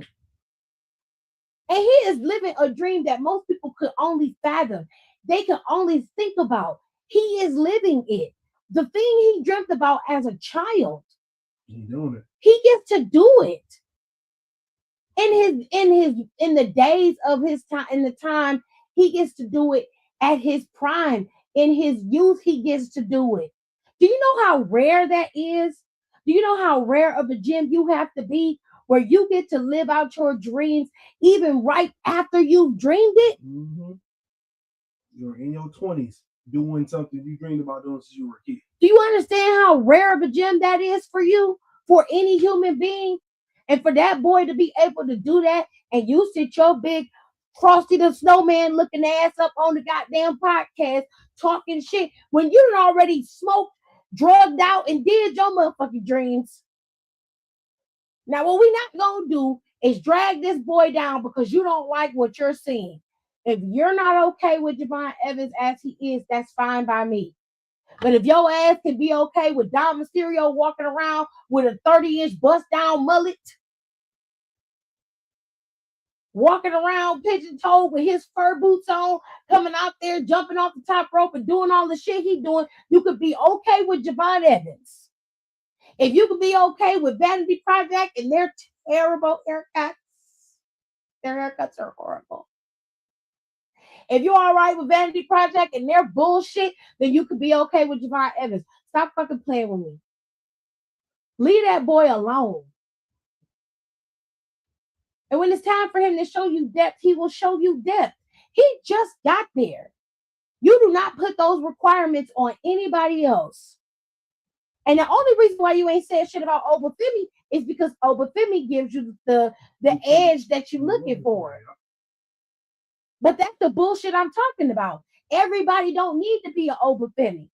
And he is living a dream that most people could only fathom. They could only think about. He is living it. The thing he dreamt about as a child. He's doing it. He gets to do it. In the days of his time, in the time he gets to do it at his prime. In his youth, he gets to do it. Do you know how rare that is? Do you know how rare of a gem you have to be where you get to live out your dreams even right after you've dreamed it? Mm-hmm. You're in your 20s doing something you dreamed about doing since you were a kid. Do you understand how rare of a gem that is for you, for any human being? And for that boy to be able to do that, and you sit your big Frosty the Snowman looking ass up on the goddamn podcast talking shit when you done already smoked, drugged out, and did your motherfucking dreams. Now, what we not gonna do is drag this boy down because you don't like what you're seeing. If you're not okay with Javon Evans as he is, that's fine by me. But if your ass can be okay with Dom Mysterio walking around with a 30-inch bust down mullet, walking around pigeon-toed with his fur boots on, coming out there, jumping off the top rope and doing all the shit he doing, you could be okay with Javon Evans. If you could be okay with Vanity Project and their terrible haircuts, their haircuts are horrible. If you're all right with Vanity Project and their bullshit, then you could be okay with Javon Evans. Stop fucking playing with me. Leave that boy alone. And when it's time for him to show you depth, he will show you depth. He just got there. You do not put those requirements on anybody else. And the only reason why you ain't said shit about Obafemi is because Obafemi gives you the edge that you're looking for. But that's the bullshit I'm talking about. Everybody don't need to be an Obafemi.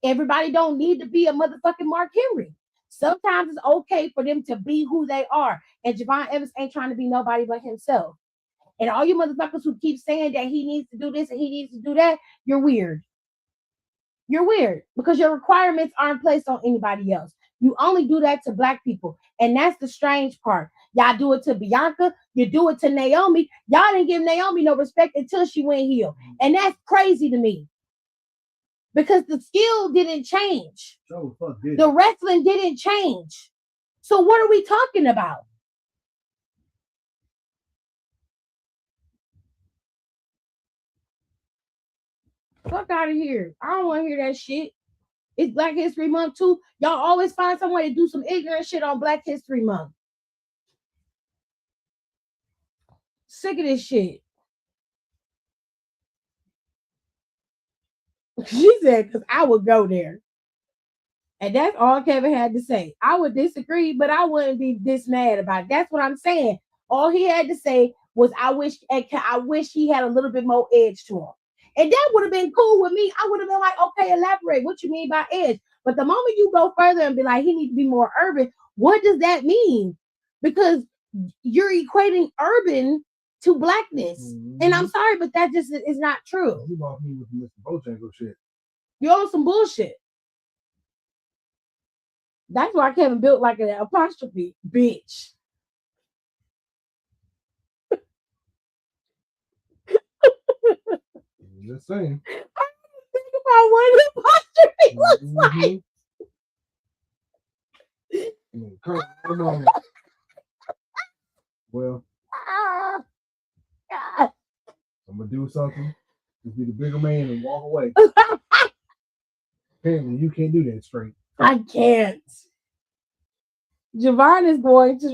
Everybody don't need to be a motherfucking Mark Henry. Sometimes it's okay for them to be who they are. And Javon Evans ain't trying to be nobody but himself. And all you motherfuckers who keep saying that he needs to do this and he needs to do that, you're weird. You're weird because your requirements aren't placed on anybody else. You only do that to black people. And that's the strange part. Y'all do it to Bianca. You do it to Naomi. Y'all didn't give Naomi no respect until she went heel. And that's crazy to me. Because the skill didn't change. The wrestling didn't change. So what are we talking about? Fuck out of here. I don't want to hear that shit. It's Black History Month too. Y'all always find some way to do some ignorant shit on Black History Month. Sick of this shit. She said, because I would go there. And that's all Kevin had to say. I would disagree, but I wouldn't be this mad about it. That's what I'm saying. All he had to say was, I wish he had a little bit more edge to him. And that would have been cool with me. I would have been like, okay, elaborate. What you mean by edge? But the moment you go further and be like, he needs to be more urban, what does that mean? Because you're equating urban to blackness. Mm-hmm. And I'm sorry, but that just is not true. You off me with Mr. Bojangles shit. You're on some bullshit. That's why Kevin built like an apostrophe, bitch. Just saying. I didn't think about what an apostrophe looks like. Well, I'm gonna do something. Just be the bigger man and walk away. Apparently, you can't do that straight. I can't. Javon is going to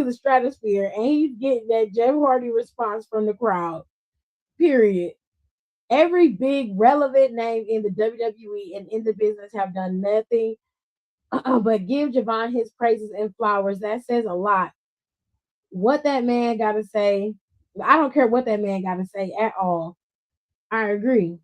the stratosphere, and he's getting that Jeff Hardy response from the crowd. Period. Every big relevant name in the WWE and in the business have done nothing but give Javon his praises and flowers. That says a lot. What that man got to say, I don't care what that man got to say at all. I agree.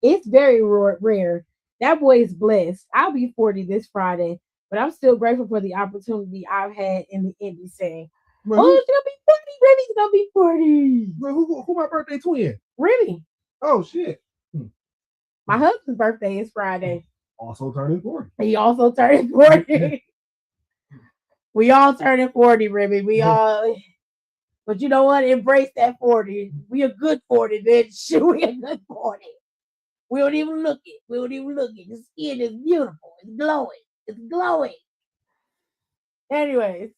It's very rare. That boy is blessed. I'll be 40 this Friday, but I'm still grateful for the opportunity I've had in the indie scene. Man, oh, it's gonna be 40. Remy's gonna be 40. Man, who my birthday twin? Remy. Oh shit. My husband's birthday is Friday. Also turning 40. He also turned 40. We all turning 40, Remy. We all, but you know what? Embrace that 40. We a good 40, bitch. We a good 40. We don't even look it. We don't even look it. The skin is beautiful. It's glowing. It's glowing. Anyways,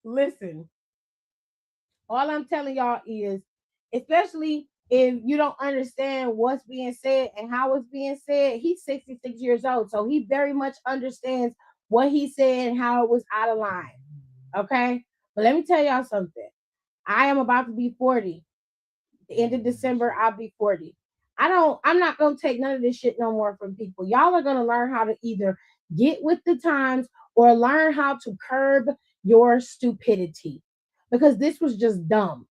listen. All I'm telling y'all is, especially if you don't understand what's being said and how it's being said, he's 66 years old. So he very much understands what he said and how it was out of line. Okay? But let me tell y'all something. I am about to be 40. The end of December, I'll be 40. I'm not going to take none of this shit no more from people. Y'all are going to learn how to either get with the times or learn how to curb your stupidity. Because this was just dumb.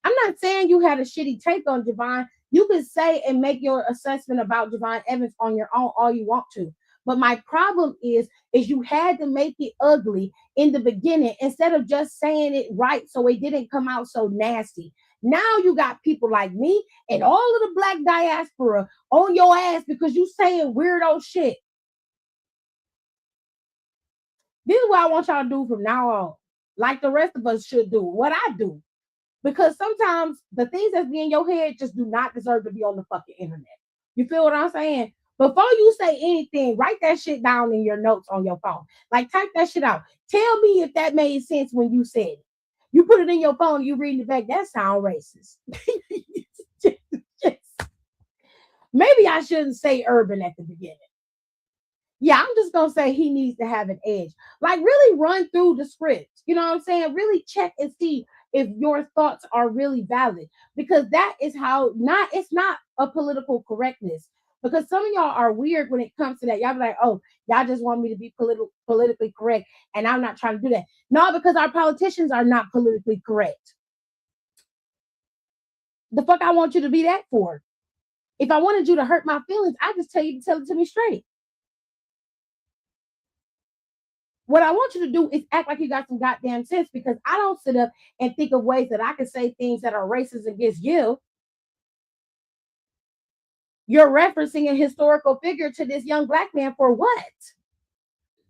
I'm not saying you had a shitty take on Javon. You can say and make your assessment about Javon Evans on your own all you want to. But my problem is you had to make it ugly in the beginning instead of just saying it right so it didn't come out so nasty. Now you got people like me and all of the black diaspora on your ass because you saying weirdo shit. This is what I want y'all to do from now on. Like the rest of us should do. What I do. Because sometimes the things that's in your head just do not deserve to be on the fucking internet. You feel what I'm saying? Before you say anything, write that shit down in your notes on your phone. Like type that shit out. Tell me if that made sense when you said it. You put it in your phone, you read it back. That sound racist. Maybe I shouldn't say urban at the beginning. Yeah, I'm just gonna say he needs to have an edge. Like really run through the script. You know what I'm saying? Really check and see if your thoughts are really valid. Because that is how it's not a political correctness. Because some of y'all are weird when it comes to that. Y'all be like, oh, y'all just want me to be politically correct, and I'm not trying to do that. No, because our politicians are not politically correct. The fuck I want you to be that for? If I wanted you to hurt my feelings, I just tell you to tell it to me straight. What I want you to do is act like you got some goddamn sense because I don't sit up and think of ways that I can say things that are racist against you. You're referencing a historical figure to this young black man for what?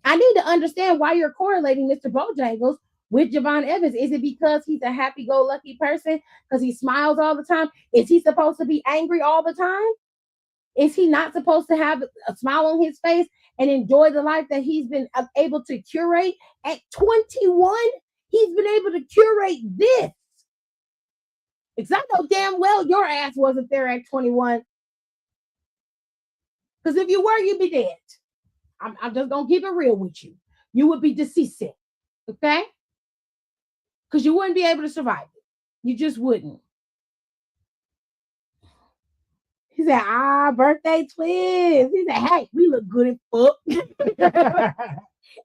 I need to understand why you're correlating Mr. Bojangles with Javon Evans. Is it because he's a happy-go-lucky person? Because he smiles all the time? Is he supposed to be angry all the time? Is he not supposed to have a smile on his face and enjoy the life that he's been able to curate? At 21, he's been able to curate this. Because I know damn well your ass wasn't there at 21. Because if you were, you'd be dead. I'm just going to keep it real with you. You would be deceased. Okay? Because you wouldn't be able to survive it. You just wouldn't. He said, birthday twins. He said, hey, we look good as fuck.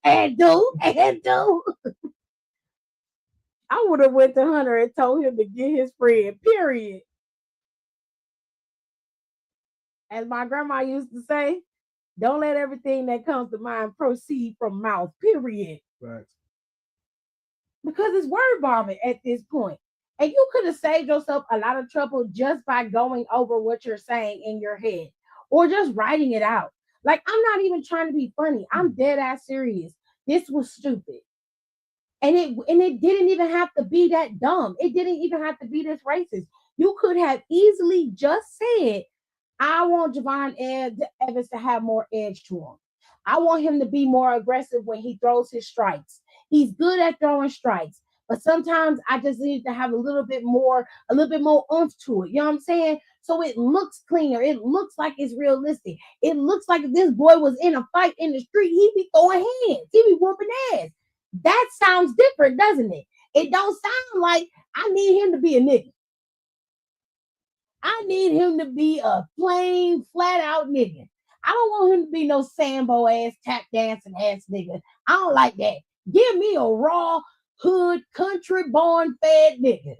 and do. I would have went to Hunter and told him to get his friend, period. As my grandma used to say, don't let everything that comes to mind proceed from mouth, period. Right. Because it's word vomit at this point. And you could have saved yourself a lot of trouble just by going over what you're saying in your head or just writing it out. Like, I'm not even trying to be funny. I'm dead ass serious. This was stupid. And it didn't even have to be that dumb. It didn't even have to be this racist. You could have easily just said, I want Javon Evans to have more edge to him. I want him to be more aggressive when he throws his strikes. He's good at throwing strikes, but sometimes I just need to have a little bit more oomph to it. You know what I'm saying? So it looks cleaner. It looks like it's realistic. It looks like if this boy was in a fight in the street, he'd be throwing hands. He'd be whooping ass. That sounds different, doesn't it? It don't sound like I need him to be a nigga. I need him to be a plain, flat out nigga. I don't want him to be no Sambo ass, tap dancing ass nigga. I don't like that. Give me a raw, hood, country born, fed nigga.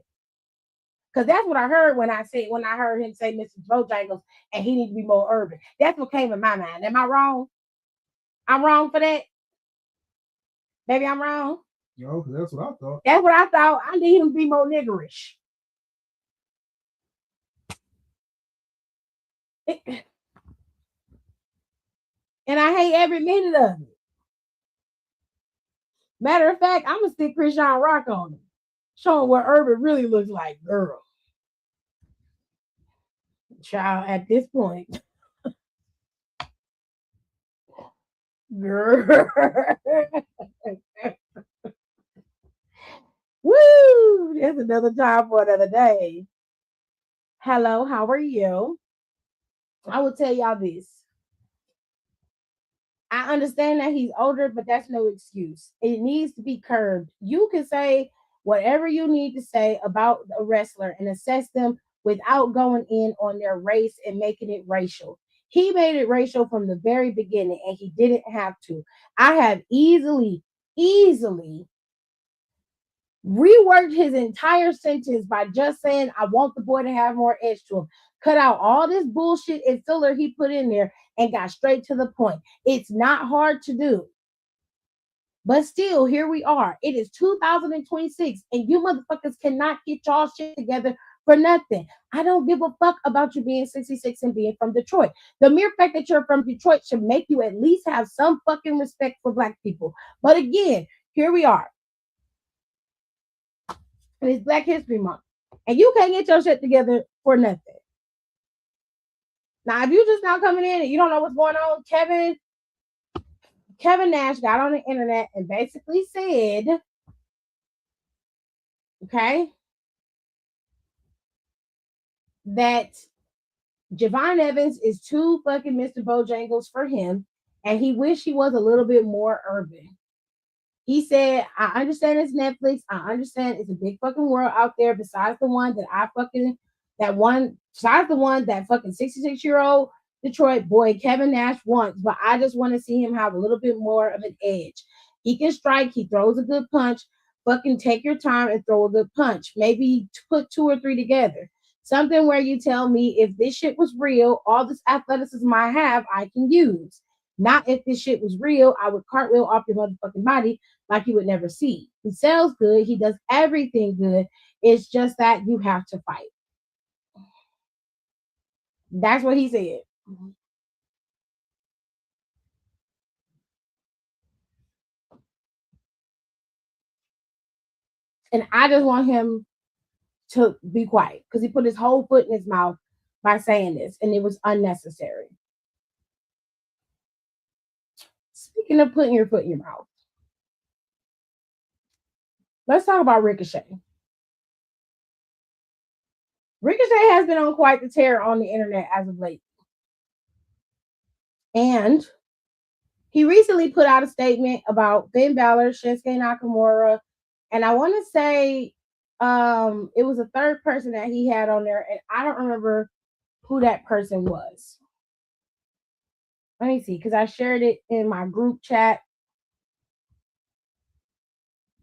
Because that's what I heard when I heard him say Mr. Bojangles and he needs to be more urban. That's what came in my mind. Am I wrong? I'm wrong for that? Maybe I'm wrong. No, that's what I thought. That's what I thought. I need him to be more niggerish. And I hate every minute of it. Matter of fact, I'm gonna stick Krishan Rock on him, showing what urban really looks like, girl. Child, at this point, girl. Woo! There's another time for another day. Hello, how are you? I will tell y'all this. I understand that he's older, but that's no excuse. It needs to be curbed. You can say whatever you need to say about a wrestler and assess them without going in on their race and making it racial. He made it racial from the very beginning, and he didn't have to. I have easily reworked his entire sentence by just saying, I want the boy to have more edge to him. cut out all this bullshit and filler he put in there and got straight to the point. It's not hard to do. But still, here we are. It is 2026, and you motherfuckers cannot get y'all shit together for nothing. I don't give a fuck about you being 66 and being from Detroit. The mere fact that you're from Detroit should make you at least have some fucking respect for black people. But again, here we are. And it's Black History Month. And you can't get your shit together for nothing. Now, if you just now coming in and you don't know what's going on, Kevin Nash got on the internet and basically said, okay, that Javon Evans is too fucking Mr. Bojangles for him, and he wished he was a little bit more urban. He said, I understand it's Netflix. I understand it's a big fucking world out there besides the one that besides the one that fucking 66-year-old Detroit boy Kevin Nash wants, but I just want to see him have a little bit more of an edge. He can strike, he throws a good punch. Fucking take your time and throw a good punch. Maybe put 2 or 3 together. Something where you tell me if this shit was real, all this athleticism I have, I can use. Not if this shit was real, I would cartwheel off your motherfucking body like you would never see. He sells good. He does everything good. It's just that you have to fight. That's what he said. And I just want him to be quiet because he put his whole foot in his mouth by saying this, and it was unnecessary. Speaking of putting your foot in your mouth, let's talk about Ricochet. Ricochet has been on quite the tear on the internet as of late. And he recently put out a statement about Finn Balor, Shinsuke Nakamura, and I want to say it was a third person that he had on there, and I don't remember who that person was. Let me see, because I shared it in my group chat.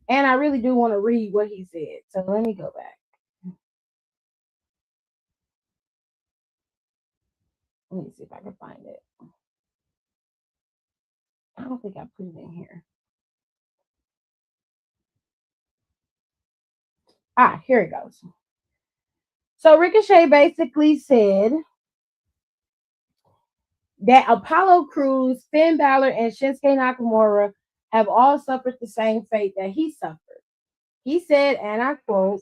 And I really do want to read what he said. So let me go back. Let me see if I can find it. I don't think I put it in here. Here it goes. So Ricochet basically said that Apollo Crews, Finn Balor, and Shinsuke Nakamura have all suffered the same fate that he suffered. He said, and I quote,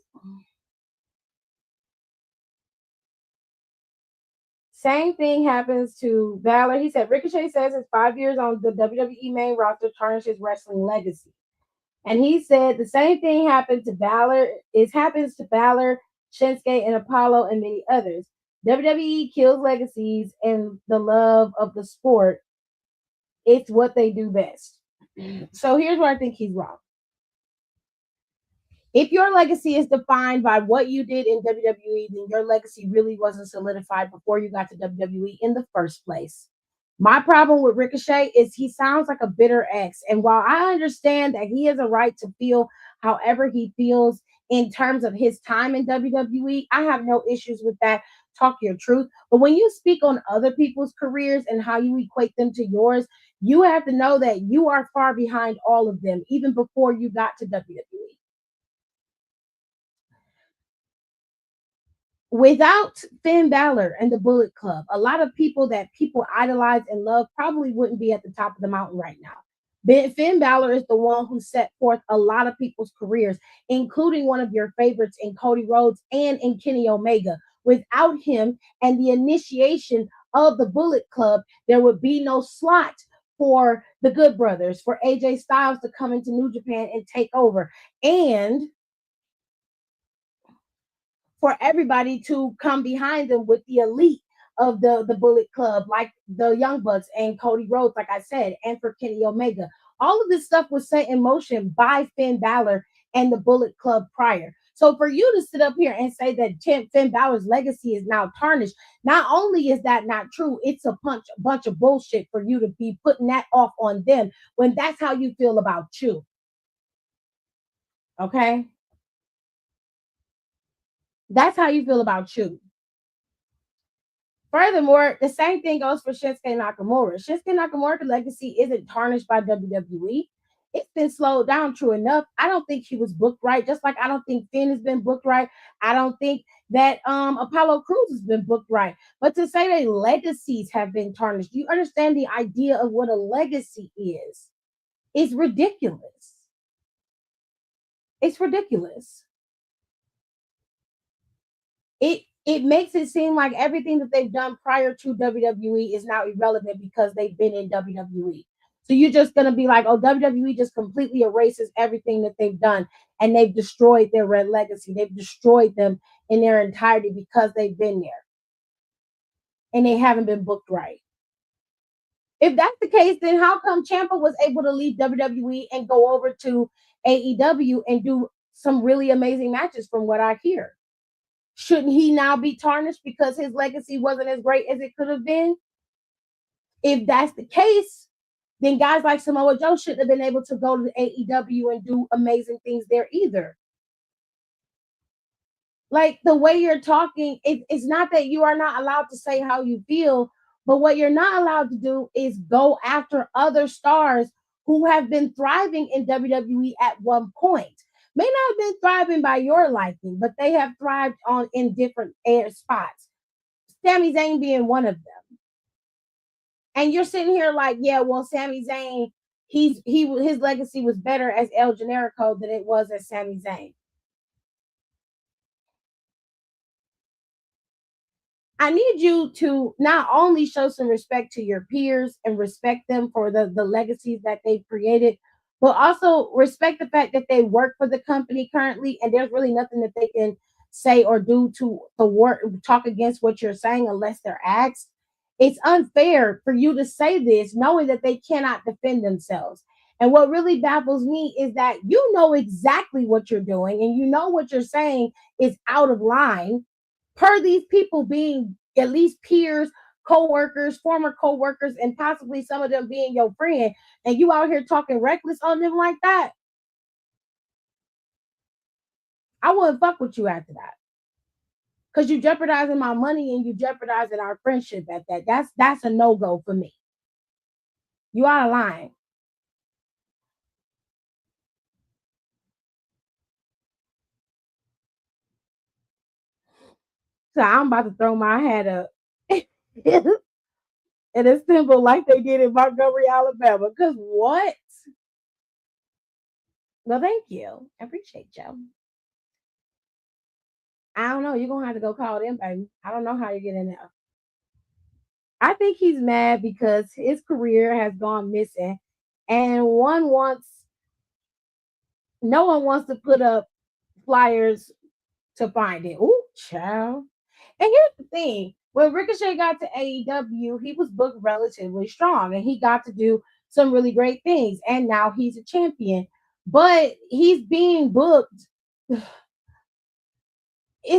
same thing happens to Balor. He said, Ricochet says his 5 years on the WWE main roster tarnished his wrestling legacy. And he said the same thing happened to Balor. It happens to Balor, Shinsuke, and Apollo, and many others. WWE kills legacies and the love of the sport. It's what they do best. So here's where I think he's wrong. If your legacy is defined by what you did in WWE, then your legacy really wasn't solidified before you got to WWE in the first place. My problem with Ricochet is he sounds like a bitter ex. And while I understand that he has a right to feel however he feels in terms of his time in WWE, I have no issues with that. Talk your truth. But when you speak on other people's careers and how you equate them to yours, you have to know that you are far behind all of them, even before you got to WWE. Without Finn Balor and the Bullet Club, a lot of people that people idolize and love probably wouldn't be at the top of the mountain right now. Finn Balor is the one who set forth a lot of people's careers, including one of your favorites in Cody Rhodes and in Kenny Omega. Without him and the initiation of the Bullet Club, there would be no slot for the Good Brothers, for AJ Styles to come into New Japan and take over. And for everybody to come behind them with the elite of the Bullet Club, like the Young Bucks and Cody Rhodes, like I said, and for Kenny Omega. All of this stuff was set in motion by Finn Balor and the Bullet Club prior. So for you to sit up here and say that Finn Balor's legacy is now tarnished, not only is that not true, it's a bunch of bullshit for you to be putting that off on them when that's how you feel about you. Okay? That's how you feel about you. Furthermore, the same thing goes for Shinsuke Nakamura. Shinsuke Nakamura's legacy isn't tarnished by WWE. It's been slowed down, true enough. I don't think he was booked right, just like I don't think Finn has been booked right. I don't think that Apollo Crews has been booked right. But to say that legacies have been tarnished, do you understand the idea of what a legacy is? It's ridiculous. It's ridiculous. It makes it seem like everything that they've done prior to WWE is now irrelevant because they've been in WWE. So you're just gonna be like, oh, WWE just completely erases everything that they've done, and they've destroyed their red legacy. They've destroyed them in their entirety because they've been there and they haven't been booked right. If that's the case, then how come Ciampa was able to leave WWE and go over to AEW and do some really amazing matches from what I hear? Shouldn't he now be tarnished because his legacy wasn't as great as it could have been? If that's the case, then guys like Samoa Joe shouldn't have been able to go to AEW and do amazing things there either. Like the way you're talking, it's not that you are not allowed to say how you feel, but what you're not allowed to do is go after other stars who have been thriving in WWE at one point. May not have been thriving by your liking, but they have thrived on in different air spots. Sami Zayn being one of them. And you're sitting here like, yeah, well, Sami Zayn, his legacy was better as El Generico than it was as Sami Zayn. I need you to not only show some respect to your peers and respect them for the legacies that they've created, but also respect the fact that they work for the company currently, and there's really nothing that they can say or do to work talk against what you're saying unless they're asked. It's unfair for you to say this knowing that they cannot defend themselves. And what really baffles me is that you know exactly what you're doing and you know what you're saying is out of line per these people being at least peers, co-workers, former co-workers, and possibly some of them being your friend, and you out here talking reckless on them like that. I wouldn't fuck with you after that. Because you jeopardizing my money and you jeopardizing our friendship at that. That's a no-go for me. You out of line. So I'm about to throw my hat up. And it's simple like they did in Montgomery, Alabama. Because what? Well, thank you. I appreciate you. I don't know. You're going to have to go call them, baby. I don't know how you get in there. I think he's mad because his career has gone missing. And no one wants to put up flyers to find it. Ooh, child. And here's the thing. When Ricochet got to AEW, he was booked relatively strong and he got to do some really great things. And now he's a champion. But he's being booked. Is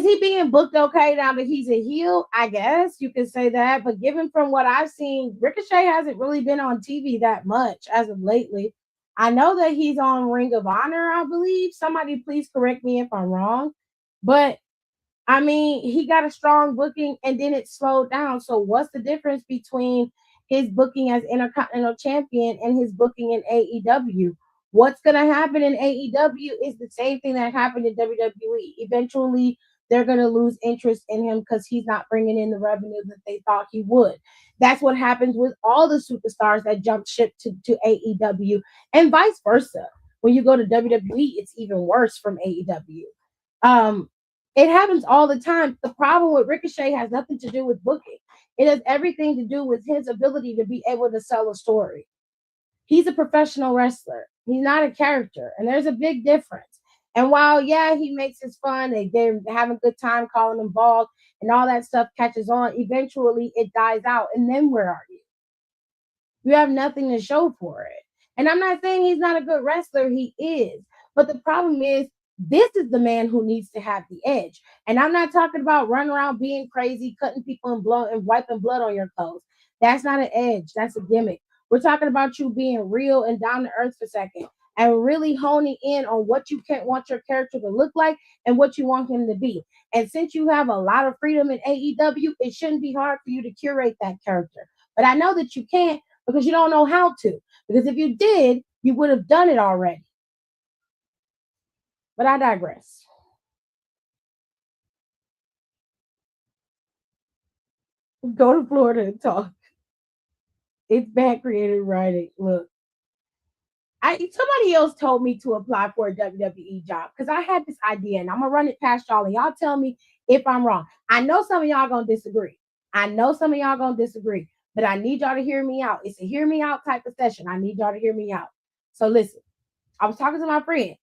he being booked okay now that he's a heel? I guess you could say that. But given from what I've seen, Ricochet hasn't really been on TV that much as of lately. I know that he's on Ring of Honor, I believe. Somebody please correct me if I'm wrong. But I mean, he got a strong booking and then it slowed down. So what's the difference between his booking as Intercontinental Champion and his booking in AEW? What's going to happen in AEW is the same thing that happened in WWE. Eventually, they're going to lose interest in him because he's not bringing in the revenue that they thought he would. That's what happens with all the superstars that jump ship to AEW and vice versa. When you go to WWE, it's even worse from AEW. It happens all the time. The problem with Ricochet has nothing to do with booking. It has everything to do with his ability to be able to sell a story. He's a professional wrestler. He's not a character. And there's a big difference. And while, yeah, he makes it fun, they're having a good time calling him bald and all that stuff catches on, eventually it dies out. And then where are you? You have nothing to show for it. And I'm not saying he's not a good wrestler. He is. But the problem is, this is the man who needs to have the edge. And I'm not talking about running around being crazy, cutting people and wiping blood on your clothes. That's not an edge. That's a gimmick. We're talking about you being real and down to earth for a second. and really honing in on what you want your character to look like and what you want him to be. And since you have a lot of freedom in AEW, it shouldn't be hard for you to curate that character. But I know that you can't because you don't know how to. Because if you did, you would have done it already. But I digress. Go to Florida and talk. It's bad creative writing. Look, somebody else told me to apply for a WWE job because I had this idea and I'm gonna run it past y'all and y'all tell me if I'm wrong. I know some of y'all gonna disagree. But I need y'all to hear me out. It's a hear me out type of session. I need y'all to hear me out. So listen, I was talking to my friend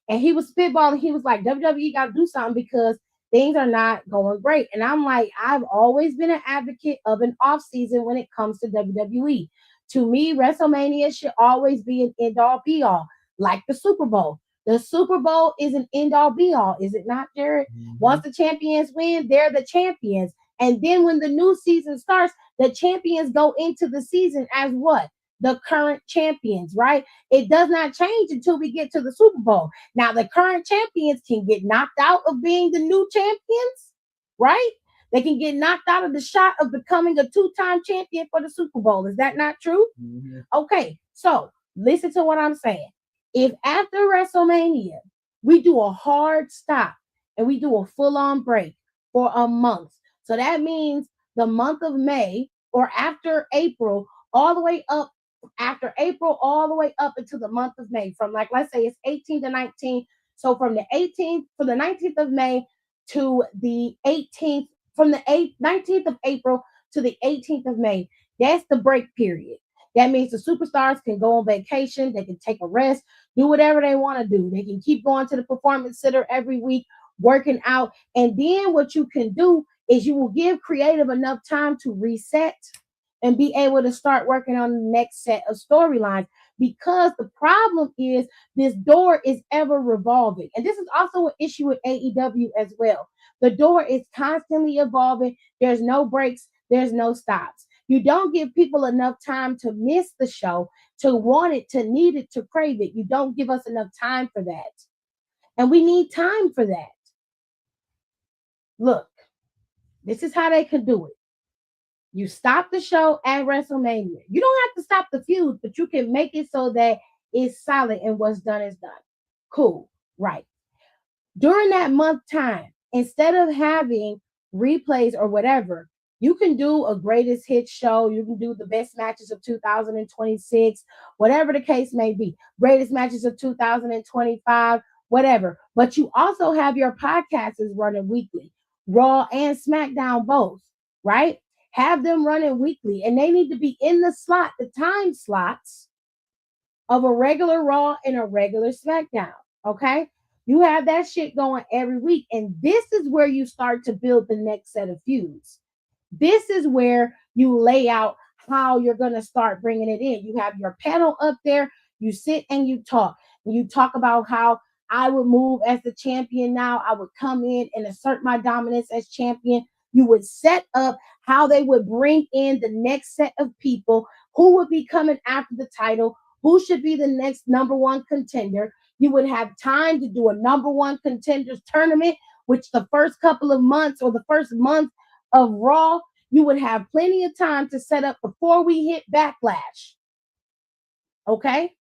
and he was spitballing. He was like, WWE got to do something because things are not going great. And I'm like, I've always been an advocate of an off season when it comes to WWE. To me, WrestleMania should always be an end all be all, like the Super Bowl. The Super Bowl is an end all be all, is it not, Jared? Mm-hmm. Once the champions win, they're the champions. And then when the new season starts, the champions go into the season as what? The current champions, right? It does not change until we get to the Super Bowl. Now, the current champions can get knocked out of being the new champions, right? They can get knocked out of the shot of becoming a two-time champion for the Super Bowl. Is that not true? Mm-hmm. Okay, so listen to what I'm saying. If after WrestleMania, we do a hard stop and we do a full-on break for a month, so that means the month of May or after April, all the way up after April, all the way up into the month of May, from like, let's say it's 18 to 19. So from the 19th of May to the 18th, from the 19th of April to the 18th of May, that's the break period. That means the superstars can go on vacation, they can take a rest, do whatever they want to do. They can keep going to the performance center every week, working out. And then what you can do is you will give creative enough time to reset and be able to start working on the next set of storylines, because the problem is this door is ever revolving. And this is also an issue with AEW as well. The door is constantly evolving. There's no breaks. There's no stops. You don't give people enough time to miss the show, to want it, to need it, to crave it. You don't give us enough time for that. And we need time for that. Look, this is how they could do it. You stop the show at WrestleMania. You don't have to stop the feud, but you can make it so that it's solid and what's done is done. Cool. Right. During that month time, instead of having replays or whatever, you can do a greatest hits show. You can do the best matches of 2026, whatever the case may be. Greatest matches of 2025, whatever. But you also have your podcasters running weekly, Raw and SmackDown both, right? Have them running weekly, and they need to be in the time slots of a regular Raw and a regular SmackDown. Okay, you have that shit going every week, and this is where you start to build the next set of feuds. This is where you lay out how you're going to start bringing it in. You have your panel up there, you sit and you talk. And you talk about how I would move as the champion now. I would come in and assert my dominance as champion. You would set up how they would bring in the next set of people, who would be coming after the title, who should be the next number one contender. You would have time to do a number one contenders tournament, which the first couple of months or the first month of Raw, you would have plenty of time to set up before we hit Backlash. Okay?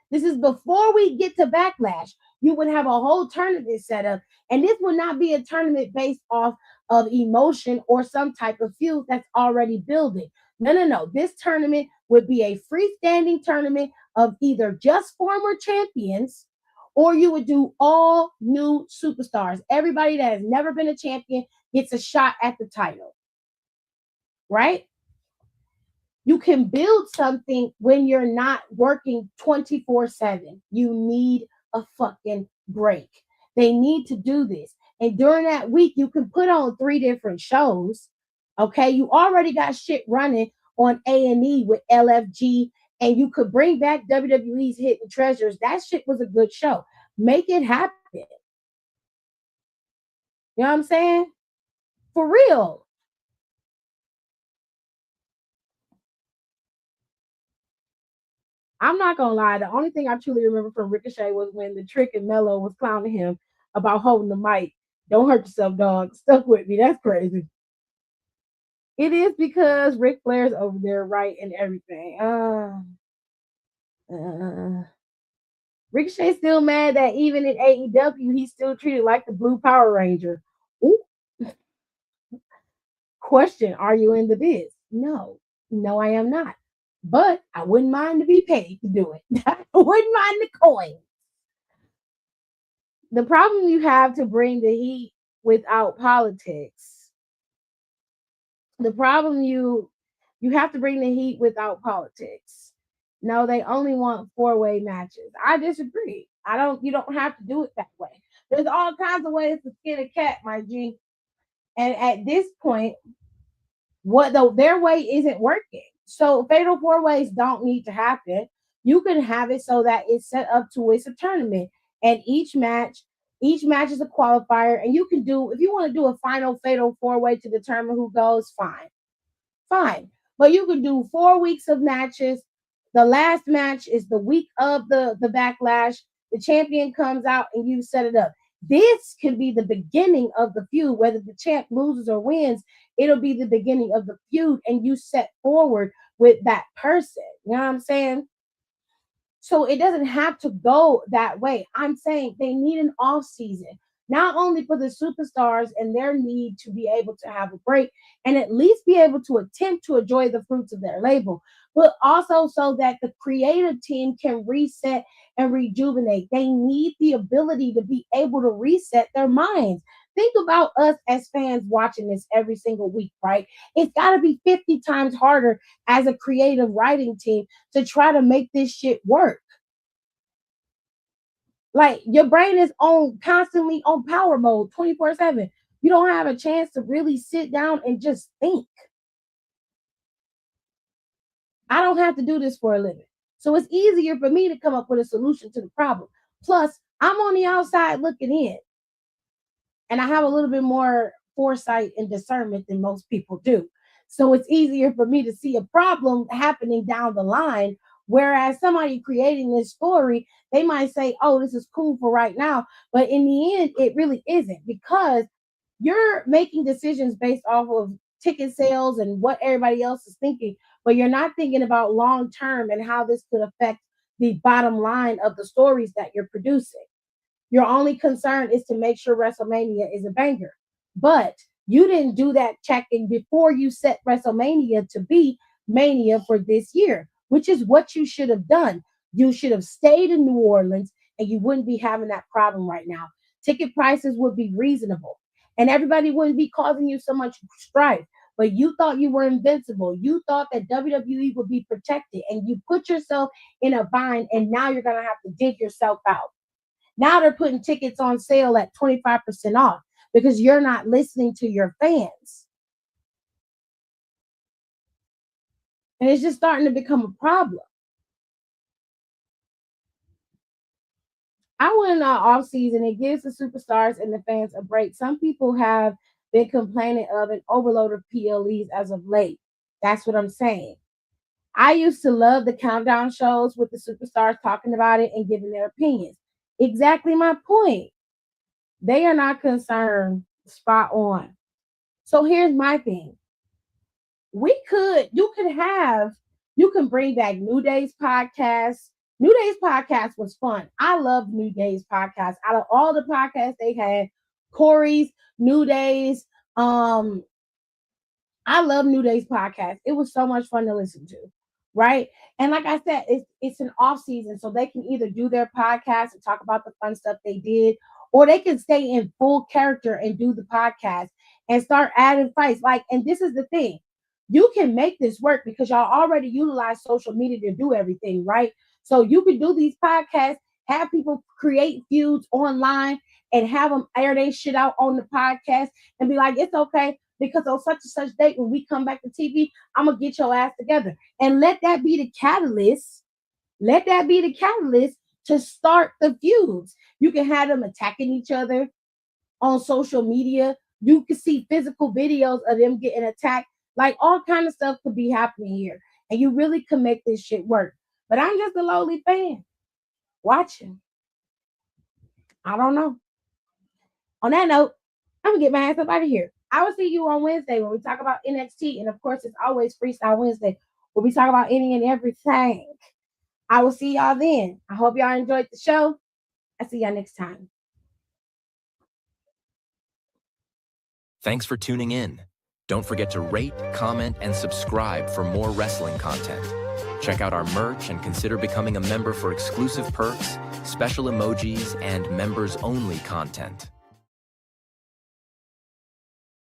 This is before we get to Backlash. You would have a whole tournament set up, and this would not be a tournament based off of emotion or some type of feud that's already building. No. This tournament would be a freestanding tournament of either just former champions, or you would do all new superstars. Everybody that has never been a champion gets a shot at the title, right? You can build something when you're not working 24/7. You need a fucking break. They need to do this. And during that week, you can put on 3 different shows. Okay, you already got shit running on A&E with LFG, and you could bring back WWE's Hidden Treasures. That shit was a good show. Make it happen. You know what I'm saying? For real. I'm not gonna lie. The only thing I truly remember from Ricochet was when the Trick and Mello was clowning him about holding the mic. Don't hurt yourself, dog. Stuck with me. That's crazy. It is because Ric Flair's over there, right, and everything. Uh, Ricochet's still mad that even in AEW, he's still treated like the Blue Power Ranger. Ooh. Question: are you in the biz? No, no, I am not. But I wouldn't mind to be paid to do it. I wouldn't mind the coin. The problem you have to bring the heat without politics. The problem you have to bring the heat without politics. No, they only want four-way matches. I disagree. I don't. You don't have to do it that way. There's all kinds of ways to skin a cat, my G. And at this point, their way isn't working. So fatal four ways don't need to happen. You can have it so that it's set up to it's a tournament, and each match is a qualifier, and you can do if you want to do a final fatal four way to determine who goes. Fine. But you can do 4 weeks of matches. The last match is the week of the backlash. The champion comes out, and you set it up. This could be the beginning of the feud, whether the champ loses or wins. It'll be the beginning of the feud, and you set forward with that person. You know what I'm saying? So it doesn't have to go that way. I'm saying they need an off season, not only for the superstars and their need to be able to have a break and at least be able to attempt to enjoy the fruits of their labor, but also so that the creative team can reset and rejuvenate. They need the ability to be able to reset their minds. Think about us as fans watching this every single week, right? It's got to be 50 times harder as a creative writing team to try to make this shit work. Like your brain is on constantly on power mode 24/7. You don't have a chance to really sit down and just think. I don't have to do this for a living. So it's easier for me to come up with a solution to the problem. Plus, I'm on the outside looking in, and I have a little bit more foresight and discernment than most people do. So it's easier for me to see a problem happening down the line. Whereas somebody creating this story, they might say, oh, this is cool for right now. But in the end, it really isn't because you're making decisions based off of ticket sales and what everybody else is thinking, but you're not thinking about long term and how this could affect the bottom line of the stories that you're producing. Your only concern is to make sure WrestleMania is a banger. But you didn't do that checking before you set WrestleMania to be Mania for this year, which is what you should have done. You should have stayed in New Orleans and you wouldn't be having that problem right now. Ticket prices would be reasonable and everybody wouldn't be causing you so much strife. But you thought you were invincible. You thought that WWE would be protected and you put yourself in a bind and now you're going to have to dig yourself out. Now they're putting tickets on sale at 25% off because you're not listening to your fans. And it's just starting to become a problem. I went in off season. It gives the superstars and the fans a break. Some people have been complaining of an overload of PLEs as of late. That's what I'm saying. I used to love the countdown shows with the superstars talking about it and giving their opinions. Exactly my point. They are not concerned. Spot on. So here's my thing. You can bring back New Day's podcast. New Day's podcast was fun. I love New Day's podcast. Out of all the podcasts they had, Corey's, New Day's, I love New Day's podcast. It was so much fun to listen to, right? And like I said, it's an off season, so they can either do their podcast and talk about the fun stuff they did, or they can stay in full character and do the podcast and start adding fights. Like, and this is the thing. You can make this work because y'all already utilize social media to do everything, right? So you can do these podcasts, have people create feuds online and have them air their shit out on the podcast and be like, it's okay because on such and such date when we come back to TV, I'm gonna get your ass together. And let that be the catalyst. Let that be the catalyst to start the feuds. You can have them attacking each other on social media. You can see physical videos of them getting attacked. Like all kind of stuff could be happening here. And you really can make this shit work. But I'm just a lowly fan watching. I don't know. On that note, I'm gonna get my ass up out of here. I will see you on Wednesday when we talk about NXT. And of course, it's always Freestyle Wednesday where we talk about any and everything. I will see y'all then. I hope y'all enjoyed the show. I'll see y'all next time. Thanks for tuning in. Don't forget to rate, comment, and subscribe for more wrestling content. Check out our merch and consider becoming a member for exclusive perks, special emojis, and members-only content.